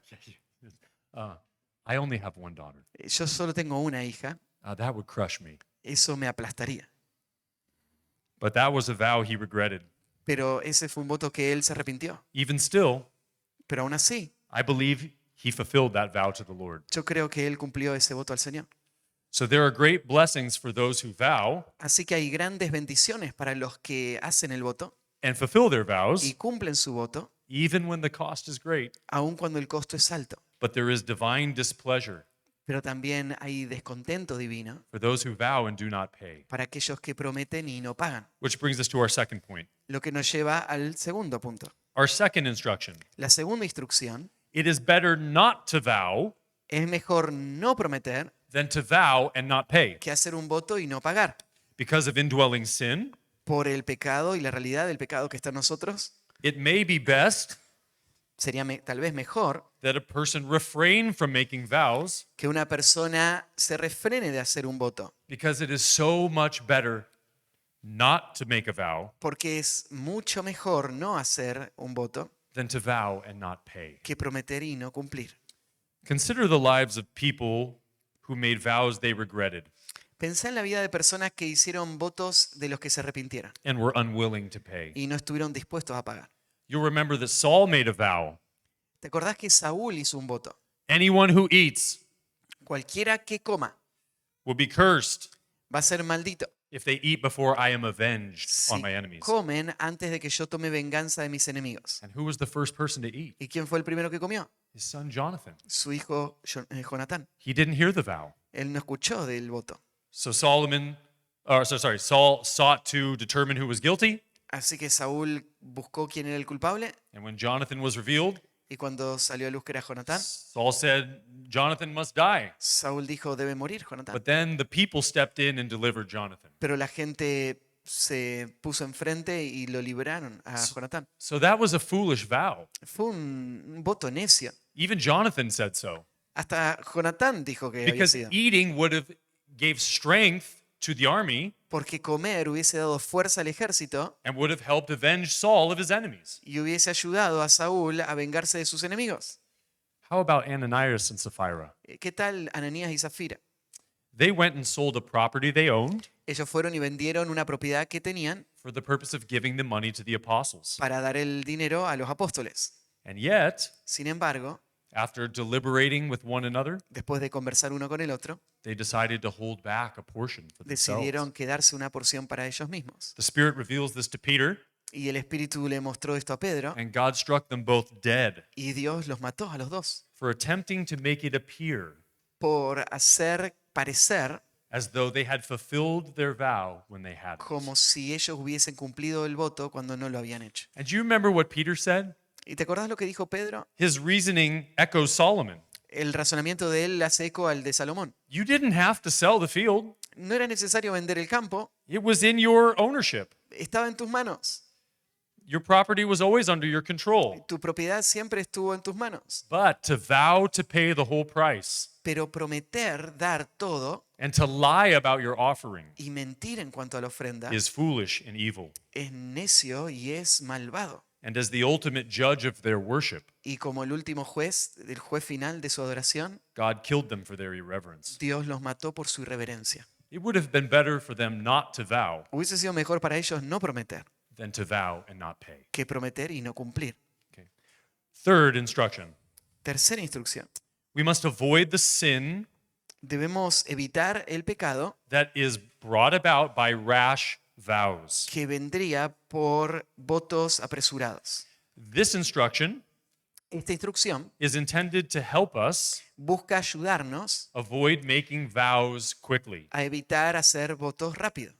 I only have one daughter. Yo solo tengo una hija, That would crush me. eso me aplastaría. But that was a vow he regretted. Pero ese fue un voto que él se arrepintió. Even still, Pero aún así, I believe he fulfilled that vow to the Lord. yo creo que él cumplió ese voto al Señor. So there are great blessings for those who vow Así que hay grandes bendiciones para los que hacen el voto and fulfill their vows, y cumplen su voto, even when the cost is great. aun cuando el costo es alto. But there is divine displeasure Pero también hay descontento divino for those who vow and do not pay. para aquellos que prometen y no pagan. Which brings us to our second point. Lo que nos lleva al segundo punto. Our second instruction. La segunda instrucción: It is better not to vow es mejor no prometer than to vow and not pay. que hacer un voto y no pagar. Because of indwelling sin, Por el pecado y la realidad del pecado que está en nosotros, it may be best sería tal vez mejor that a person refrain from making vows que una persona se refrene de hacer un voto, because it is so much better not to make a vow porque es mucho mejor no hacer un voto than to vow and not pay. que prometer y no cumplir. Consider the lives of people who made vows they regretted Pensá en la vida de personas que hicieron votos de los que se arrepintieron and were unwilling to pay. y no estuvieron dispuestos a pagar. You'll remember that Saul made a vow. ¿Te acordás que Saúl hizo un voto? Anyone who eats Cualquiera que coma will be cursed va a ser maldito. if they eat before I am avenged Si on my enemies. comen antes de que yo tome venganza de mis enemigos. And who was the first person to eat? ¿Y quién fue el primero que comió? His son Jonathan. Su hijo Jonatán. He didn't hear the vow. Él no escuchó del voto. So Saul sought to determine who was guilty, Así que Saúl buscó quién era el culpable And when Jonathan was revealed, y cuando salió a luz que era Jonatán, Saul said, Jonathan must die. Saúl dijo, debe morir Jonatán. But then the people stepped in and delivered Jonathan. Pero la gente se puso enfrente y lo liberaron a Jonatán. So that was a foolish vow. Fue un voto necio. Even Jonathan said so. Hasta Jonatán dijo que había Because sido. eating would have gave strength to the army Porque comer hubiese dado fuerza al ejército and would have helped avenge Saul of his enemies. y hubiese ayudado a Saúl a vengarse de sus enemigos. How about Ananias and Sapphira? ¿Qué tal Ananías y Zafira? They went and sold a property they owned Ellos fueron y vendieron una propiedad que tenían for the purpose of giving the money to the apostles. para dar el dinero a los apóstoles. And yet, Sin embargo, after deliberating with one another, después de conversar uno con el otro, they decided to hold back a portion for themselves. decidieron quedarse una porción para ellos mismos. The Spirit reveals this to Peter, Y el Espíritu le mostró esto a Pedro and God struck them both dead y Dios los mató a los dos for attempting to make it appear por hacer parecer as though they had fulfilled their vow when they hadn't. como si ellos hubiesen cumplido el voto cuando no lo habían hecho. And do you remember what Peter said? ¿Y te acordás lo que dijo Pedro? His reasoning echoes Solomon. El razonamiento de él hace eco al de Salomón. You didn't have to sell the field. No era necesario vender el campo, It was in your ownership. estaba en tus manos. Your property was always under your control. Tu propiedad siempre estuvo en tus manos. But to vow to pay the whole price Pero prometer dar todo and to lie about your offering y mentir en cuanto a la ofrenda is foolish and evil. es necio y es malvado. And as the ultimate judge of their worship, Y como el último juez, el juez final de su adoración, God killed them for their irreverence. Dios los mató por su irreverencia. It would have been better for them not to vow Hubiese sido mejor para ellos no prometer than to vow and not pay. que prometer y no cumplir. Okay. Third instruction. Tercera instrucción. We must avoid the sin Debemos evitar el pecado that is brought about by rash vows. que vendría por votos apresurados. This instruction Esta instrucción is intended to help us busca ayudarnos avoid making vows quickly. a evitar hacer votos rápido.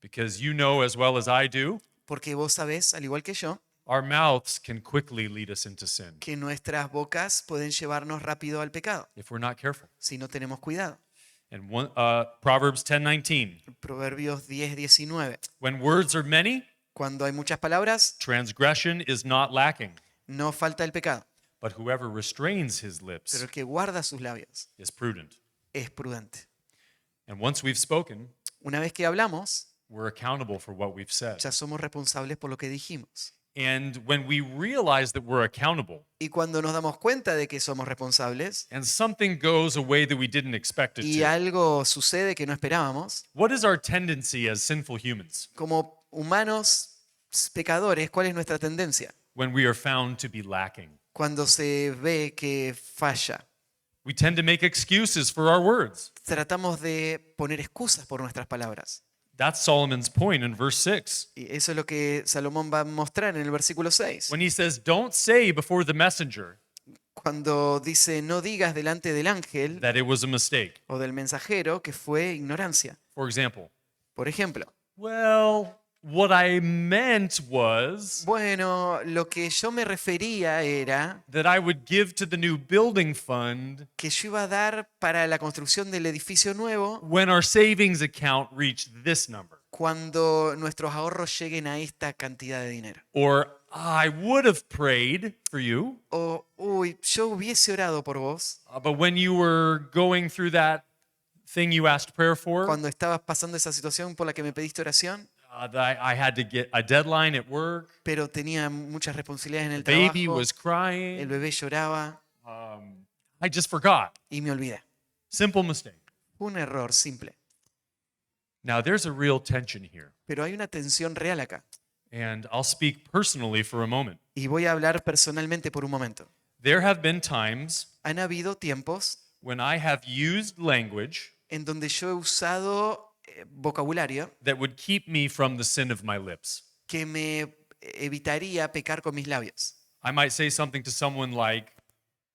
Because you know as well as I do, Porque vos sabés, al igual que yo, our mouths can quickly lead us into sin que nuestras bocas pueden llevarnos rápido al pecado if we're not careful. si no tenemos cuidado. And Proverbs 10:19, Proverbios 10:19. when words are many, Cuando hay muchas palabras, transgression is not lacking. no falta el pecado, But whoever restrains his pero lips el que guarda sus labios is prudent. es prudente. And once we've spoken, Una vez que hablamos, we're accountable for what we've said. ya somos responsables por lo que dijimos. And when we realize that we're accountable Y cuando nos damos cuenta de que somos responsables and something goes a way that we didn't expect it y to, algo sucede que no esperábamos, what is our tendency as sinful humans como humanos pecadores, ¿cuál es nuestra tendencia? when we are found to be lacking? Cuando se ve que falla, We tend to make excuses for our words. tratamos de poner excusas por nuestras palabras. That's Solomon's point in verse 6 Y eso es lo que Salomón va a mostrar en el versículo 6. when he says, Don't say before the messenger Cuando dice, no digas delante del ángel that it was a mistake. o del mensajero que fue ignorancia. For example, Por ejemplo, well, what I meant was bueno, lo que yo me refería era that I would give to the new building fund que yo iba a dar para la construcción del edificio nuevo when our savings account reached this number. cuando nuestros ahorros lleguen a esta cantidad de dinero. Or I would have prayed for you, O, uy, yo hubiese orado por vos but when you were going through that thing you asked prayer for, cuando estabas pasando esa situación por la que me pediste oración, that I had to get a deadline at work. pero tenía muchas responsabilidades en el Baby trabajo, was el crying. bebé lloraba I just forgot. y me olvidé. Simple mistake. Un error simple. Now, there's a real tension here. Pero hay una tensión real acá. And I'll speak personally for a moment. Y voy a hablar personalmente por un momento. There have been times Han habido tiempos when I have used language en donde yo he usado vocabulario that would keep me from the sin of my lips. que me evitaría pecar con mis labios. I might say something to someone like,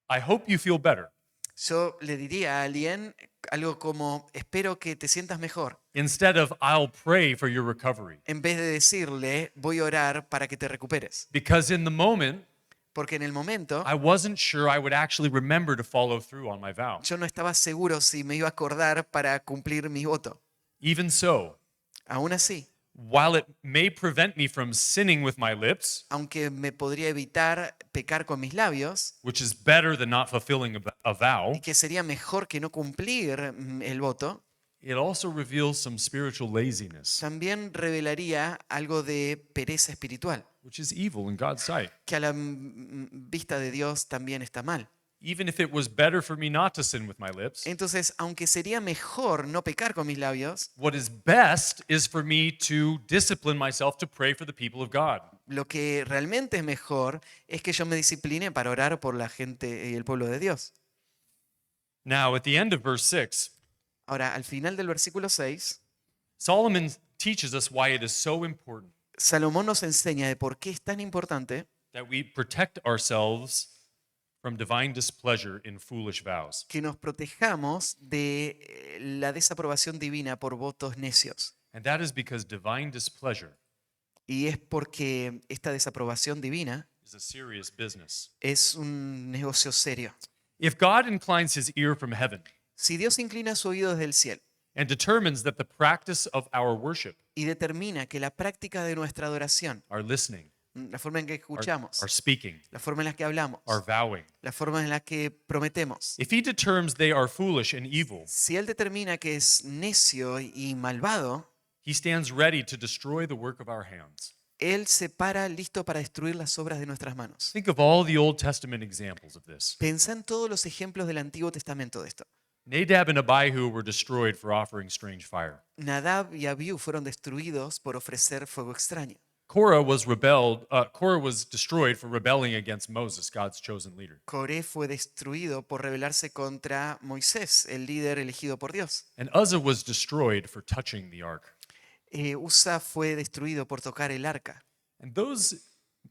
I hope you feel better. Yo le diría a alguien algo como espero que te sientas mejor, instead of I'll pray for your recovery. en vez de decirle voy a orar para que te recuperes. Because in the moment, Porque en el momento I wasn't sure I would actually remember to follow through on my vow. yo no estaba seguro si me iba a acordar para cumplir mi voto. Even so, Aún así, while it may prevent me from sinning with my lips, aunque me podría evitar pecar con mis labios, which is better than not fulfilling a vow, y que sería mejor que no cumplir el voto, it also reveals some spiritual laziness, también revelaría algo de pereza espiritual, which is evil in God's sight. que a la vista de Dios también está mal. Even if it was better for me not to sin with my lips, Entonces, aunque sería mejor no pecar con mis labios, what is best is for me to discipline myself to pray for the people of God. lo que realmente es mejor es que yo me discipline para orar por la gente y el pueblo de Dios. Now, at the end of verse 6, Ahora, al final del versículo 6, Solomon teaches us why it is so important Salomón nos enseña de por qué es tan importante that we protect ourselves from divine displeasure in foolish vows. que nos protejamos de la desaprobación divina por votos necios. And that is because divine displeasure Y es porque esta desaprobación divina is a serious business. es un negocio serio. If God inclines his ear from heaven Si Dios inclina su oído desde el cielo and determines that the practice of our worship, y determina que la práctica de nuestra adoración, our listening, la forma en que escuchamos, our speaking, la forma en la que hablamos, our vowing, la forma en la que prometemos, if he determines they are foolish and evil, si Él determina que es necio y malvado, he stands ready to destroy the work of our hands. Él se para listo para destruir las obras de nuestras manos. Think of all the Old Testament examples of this. Pensá en todos los ejemplos del Antiguo Testamento de esto. Nadab and Abihu were destroyed for offering strange fire. Nadab y Abiú fueron destruidos por ofrecer fuego extraño. Korah was destroyed for rebelling against Moses, God's chosen leader. Coré fue destruido por rebelarse contra Moisés, el líder elegido por Dios. And Uzzah was destroyed for touching the ark. Usa fue destruido por tocar el arca. And those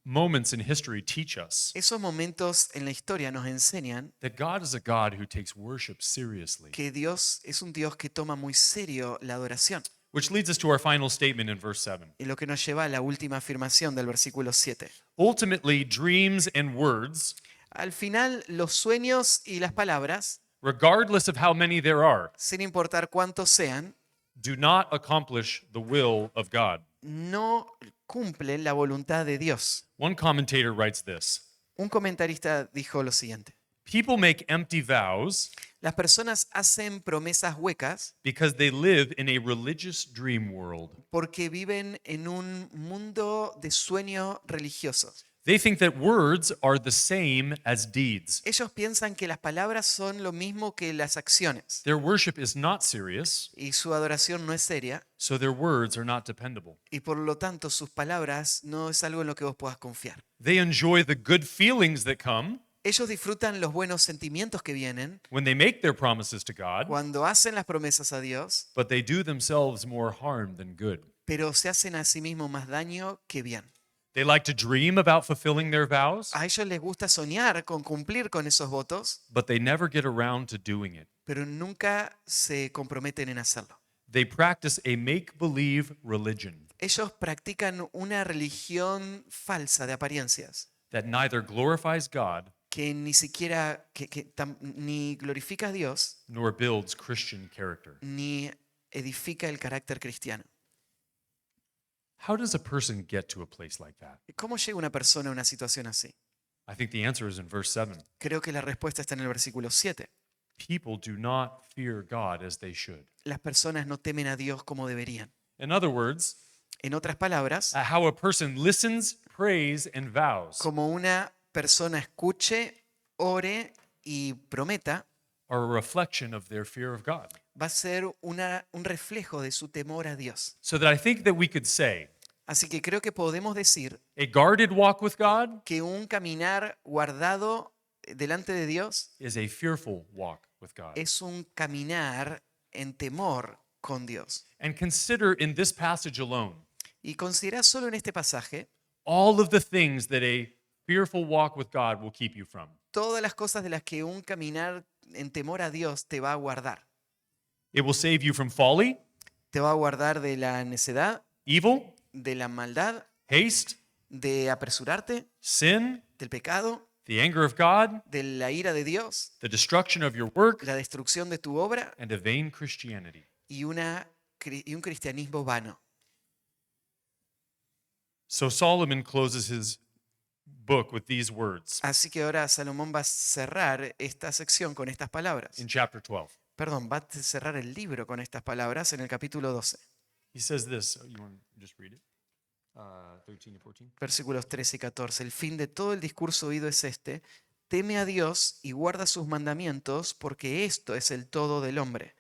moments in history teach us Esos momentos en la historia nos enseñan that God is a God who takes worship seriously. que Dios es un Dios que toma muy serio la adoración. Which leads us to our final statement in verse 7. Y lo que nos lleva a la última afirmación del versículo 7. Ultimately, dreams and words, Al final, los sueños y las palabras, regardless of how many there are, sin importar cuántos sean, do not accomplish the will of God. no cumplen la voluntad de Dios. One commentator writes this: Un comentarista dijo lo siguiente: people make empty vows las personas hacen promesas huecas because they live in a religious dream world. porque viven en un mundo de sueño religiosos. They think that words are the same as deeds. Ellos piensan que las palabras son lo mismo que las acciones Their worship is not serious, y su adoración no es seria so their words are not dependable. y por lo tanto sus palabras no es algo en lo que vos puedas confiar. They enjoy the good feelings that come Ellos disfrutan los buenos sentimientos que vienen when they make their promises to God, cuando hacen las promesas a Dios, but they do themselves more harm than good. pero se hacen a sí mismos más daño que bien. They like to dream about fulfilling their vows, A ellos les gusta soñar con cumplir con esos votos, but they never get around to doing it. pero nunca se comprometen en hacerlo. They practice a make-believe religion Ellos practican una religión falsa de apariencias that neither glorifies God que ni siquiera ni glorifica a Dios nor builds Christian character. ni edifica el carácter cristiano. How does a person get to a place like that? ¿Cómo llega una persona a una situación así? I think the answer is in verse 7. Creo que la respuesta está en el versículo 7. People do not fear God as they should. Las personas no temen a Dios como deberían. In other words, En otras palabras, how a person listens, prays, and vows como una persona escuche, ore y prometa, are a reflection of their fear of God. va a ser un reflejo de su temor a Dios. So that I think that we could say Así que creo que podemos decir a guarded walk with God que un caminar guardado delante de Dios is a fearful walk with God. es un caminar en temor con Dios. And consider in this passage alone Y considera solo en este pasaje all of the things that a fearful walk with God will keep you from. todas las cosas de las que un caminar en temor a Dios te va a guardar. It will save you from folly, te va a guardar de la necedad, evil, de la maldad, haste, de apresurarte, sin, del pecado, the anger of God, de la ira de Dios, the destruction of your work, la destrucción de tu obra and a vain Christianity. y un cristianismo vano. So Solomon closes his book with these words Así que ahora Salomón va a cerrar esta sección con estas palabras. in chapter 12. Perdón, va a cerrar el libro con estas palabras en el capítulo 12, He says this. You want to just read it? 13 and 14. versículos 13 y 14. El fin de todo el discurso oído es este: teme a Dios y guarda sus mandamientos, porque esto es el todo del hombre.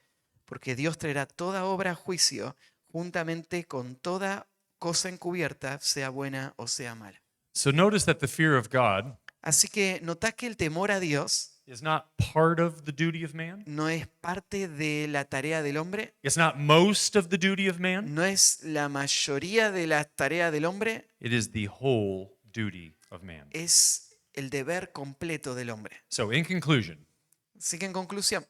Porque Dios traerá toda obra a juicio, juntamente con toda cosa encubierta, sea buena o sea mala. So notice that the fear of God Así que nota que el temor a Dios is not part of the duty of man. no es parte de la tarea del hombre, It's not most of the duty of man. no es la mayoría de la tarea del hombre, It is the whole duty of man. es el deber completo del hombre. So in conclusion, Así que en conclusión,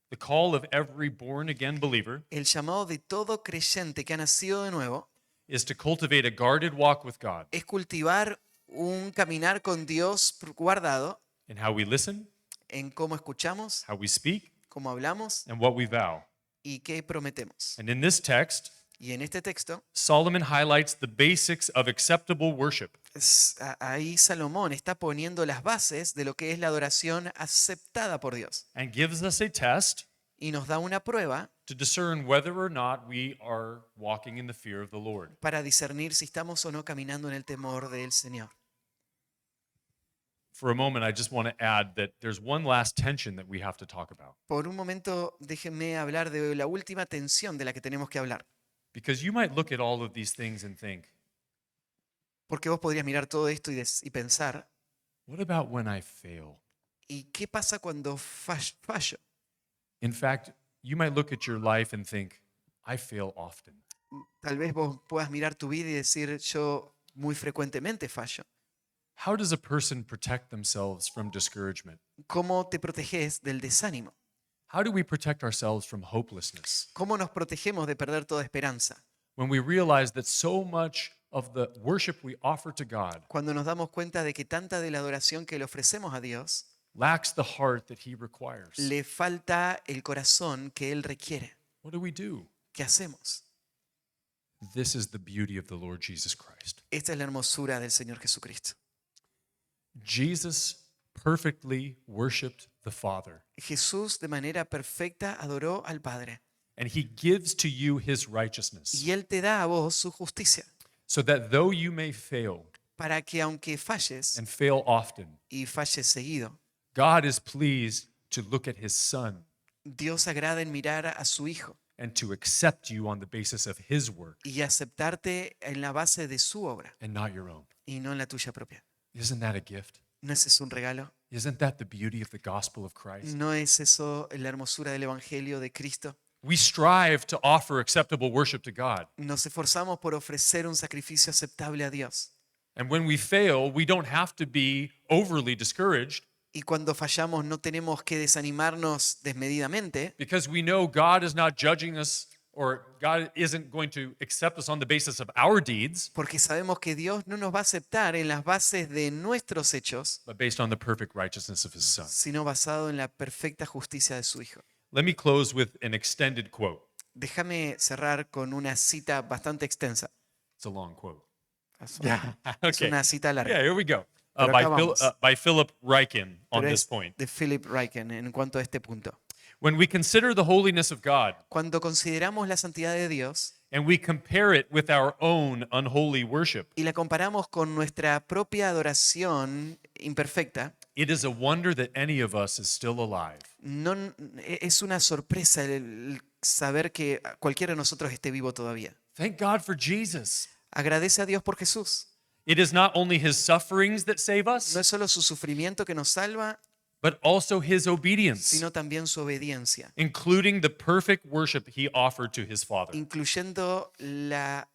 the call of every born again believer el llamado de todo creyente que ha nacido de nuevo is to cultivate a guarded walk with God es cultivar un caminar con Dios guardado in how we listen, en cómo escuchamos, how we speak, cómo hablamos and what we vow. y qué prometemos. And in this text, Y en este texto, Solomon highlights the basics of acceptable worship. ahí Salomón está poniendo las bases de lo que es la adoración aceptada por Dios And gives us a test y nos da una prueba to discern whether or not we are walking in the fear of the Lord. para discernir si estamos o no caminando en el temor del Señor. For a moment, I just want to add that there's one last tension that we have to talk about. Por un momento, déjenme hablar de la última tensión de la que tenemos que hablar. Because you might look at all of these things and think, Porque vos podrías mirar todo esto y pensar, what about when I fail? ¿y qué pasa cuando fallo? In fact, you might look at your life and think, I fail often. Tal vez vos puedas mirar tu vida y decir, yo muy frecuentemente fallo. How does a person protect themselves from discouragement? ¿Cómo te proteges del desánimo? How do we protect ourselves from hopelessness? ¿Cómo nos protegemos de perder toda esperanza? When we realize that so much of the worship we offer to God Cuando nos damos cuenta de que tanta de la adoración que le ofrecemos a Dios lacks the heart that He requires. le falta el corazón que Él requiere. What do we do? ¿Qué hacemos? This is the beauty of the Lord Jesus Christ. Esta es la hermosura del Señor Jesucristo. Jesus perfectly worshiped the Father, Jesús de manera perfecta adoró al Padre and He gives to you His righteousness, y Él te da a vos su justicia so that though you may fail para que aunque falles and fail often, y falles seguido, God is pleased to look at His Son Dios agrada en mirar a su Hijo and to accept you on the basis of His work y aceptarte en la base de su obra and not your own. y no en la tuya propia. Isn't that a gift? ¿No es eso un regalo? Isn't that the beauty of the gospel of Christ? ¿No es eso la hermosura del Evangelio de Cristo? We strive to offer acceptable worship to God. Nos esforzamos por ofrecer un sacrificio aceptable a Dios. And when we fail, we don't have to be overly discouraged Y cuando fallamos no tenemos que desanimarnos desmedidamente, because we know God is not judging us or God isn't going to accept us on the basis of our deeds, porque sabemos que Dios no nos va a aceptar en las bases de nuestros hechos, but based on the perfect righteousness of His Son. sino basado en la perfecta justicia de su Hijo. Let me close with an extended quote. Déjame cerrar con una cita bastante extensa. It's a long quote. Es Okay. una cita larga. Yeah, here we go. Pero acá vamos. By Philip Ryken on Pero this es point. de Philip Ryken en cuanto a este punto. When we consider the holiness of God Cuando consideramos la santidad de Dios and we compare it with our own unholy worship, y la comparamos con nuestra propia adoración imperfecta, it is a wonder that any of us is still alive. es una sorpresa el saber que cualquiera de nosotros esté vivo todavía. Thank God for Jesus. Agradece a Dios por Jesús. It is not only His sufferings that save No us, es solo su sufrimiento que nos salva, but also His obedience, sino también su obediencia, including the perfect worship He offered to His Father. incluyendo la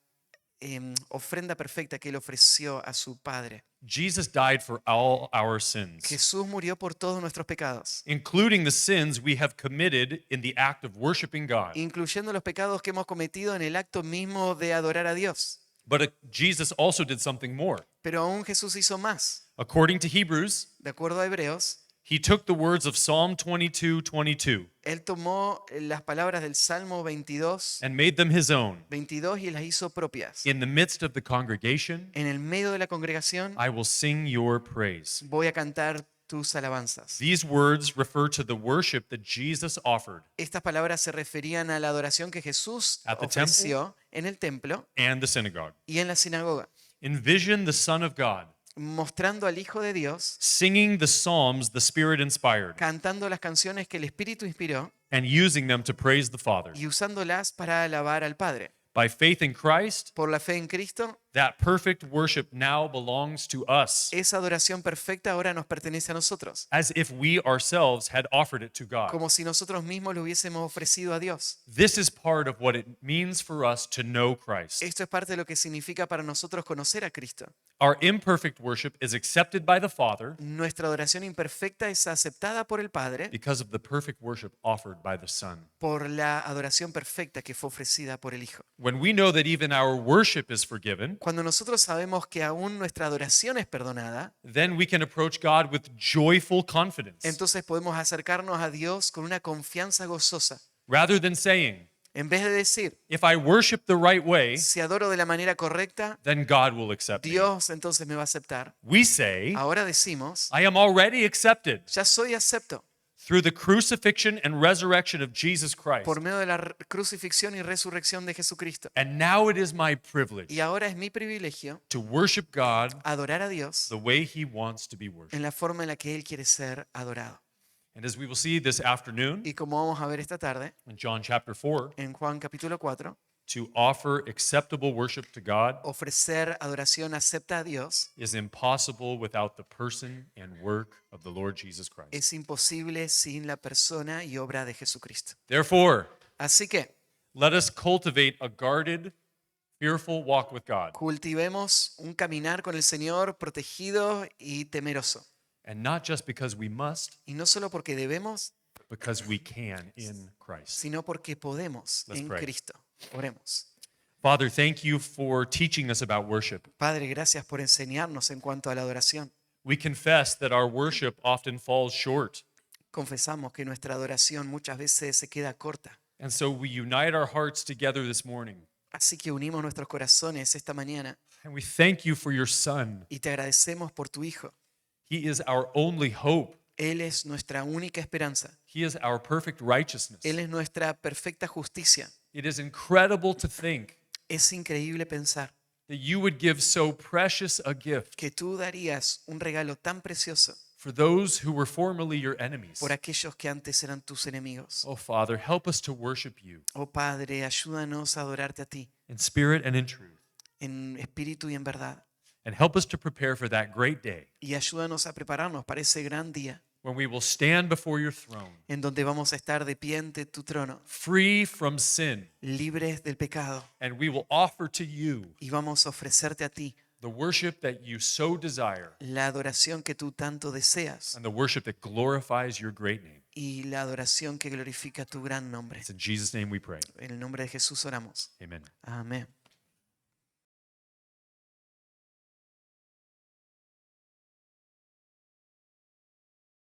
ofrenda perfecta que Él ofreció a su Padre. Jesus died for all our sins, Jesús murió por todos nuestros pecados, including the sins we have committed in the act of worshiping God. incluyendo los pecados que hemos cometido en el acto mismo de adorar a Dios. But Jesus also did something more. Pero aún Jesús hizo más. According to Hebrews, De acuerdo a Hebreos, he took the words of Psalm 22:22 Él tomó las palabras del Salmo 22, and made them his own. 22 y las hizo propias. In the midst of the congregation, En el medio de la congregación I will sing your praise. voy a cantar tus alabanzas. These words refer to the worship that Jesus offered Estas palabras se referían a la adoración que Jesús At the ofreció en el templo and the synagogue. y en la sinagoga, Envision the Son of God mostrando al Hijo de Dios, singing the psalms the Spirit inspired cantando las canciones que el Espíritu inspiró and using them to praise the Father. y usándolas para alabar al Padre. By faith in Christ, Por la fe en Cristo, that perfect worship now belongs to us, esa adoración perfecta ahora nos pertenece a nosotros, as if we ourselves had offered it to God. como si nosotros mismos lo hubiésemos ofrecido a Dios. This is part of what it means for us to know Christ. Esto es parte de lo que significa para nosotros conocer a Cristo. Our imperfect worship is accepted by the Father Nuestra adoración imperfecta es aceptada por el Padre because of the perfect worship offered by the Son. por la adoración perfecta que fue ofrecida por el Hijo. When we know that even our worship is forgiven, Cuando nosotros sabemos que aún nuestra adoración es perdonada, then we can approach God with joyful confidence. entonces podemos acercarnos a Dios con una confianza gozosa. Rather than saying, En vez de decir, if I worship the right way, si adoro de la manera correcta, then God will accept me. Dios entonces me va a aceptar. We say, Ahora decimos, I am already accepted ya soy acepto through the crucifixion and resurrection of Jesus Christ. por medio de la crucifixión y resurrección de Jesucristo. And now it is my privilege Y ahora es mi privilegio to worship God adorar a Dios the way he wants to be en worshiped. la forma en la que Él quiere ser adorado. And as we will see this afternoon Y como vamos a ver esta tarde, in John chapter 4, en Juan capítulo 4, to offer acceptable worship to God ofrecer adoración acepta a Dios is impossible without the person and work of the Lord Jesus Christ. es imposible sin la persona y obra de Jesucristo. Therefore, Así que let us cultivate a guarded, fearful walk with God, cultivemos un caminar con el Señor protegido y temeroso. and not just because we must, Y no solo porque debemos, but because we can in Christ. sino porque podemos Let's en pray. Cristo. Oremos. Father, thank you for teaching us about worship. Padre, gracias por enseñarnos en cuanto a la adoración. We confess that our worship often falls short, Confesamos que nuestra adoración muchas veces se queda corta. and so we unite our hearts together this morning. Así que unimos nuestros corazones esta mañana And we thank you for your Son. y te agradecemos por tu Hijo. He is our only hope. Él es nuestra única esperanza. He is our perfect righteousness. Él es nuestra perfecta justicia. It is incredible to think Es increíble pensar that you would give so precious a gift que tú darías un regalo tan precioso for those who were formerly your enemies. por aquellos que antes eran tus enemigos. Oh, Father, help us to worship you Oh Padre, ayúdanos a adorarte a ti in spirit and in truth. en espíritu y en verdad. And help us to prepare for that great day Y ayúdanos a prepararnos para ese gran día when we will stand before your throne, en donde vamos a estar de pie ante tu trono, free from sin, libres del pecado, and we will offer to you y vamos a ofrecerte a ti the worship that you so desire la adoración que tú tanto deseas and the worship that glorifies your great name. y la adoración que glorifica tu gran nombre. It's in Jesus' name we pray. En el nombre de Jesús oramos. Amen. Amén.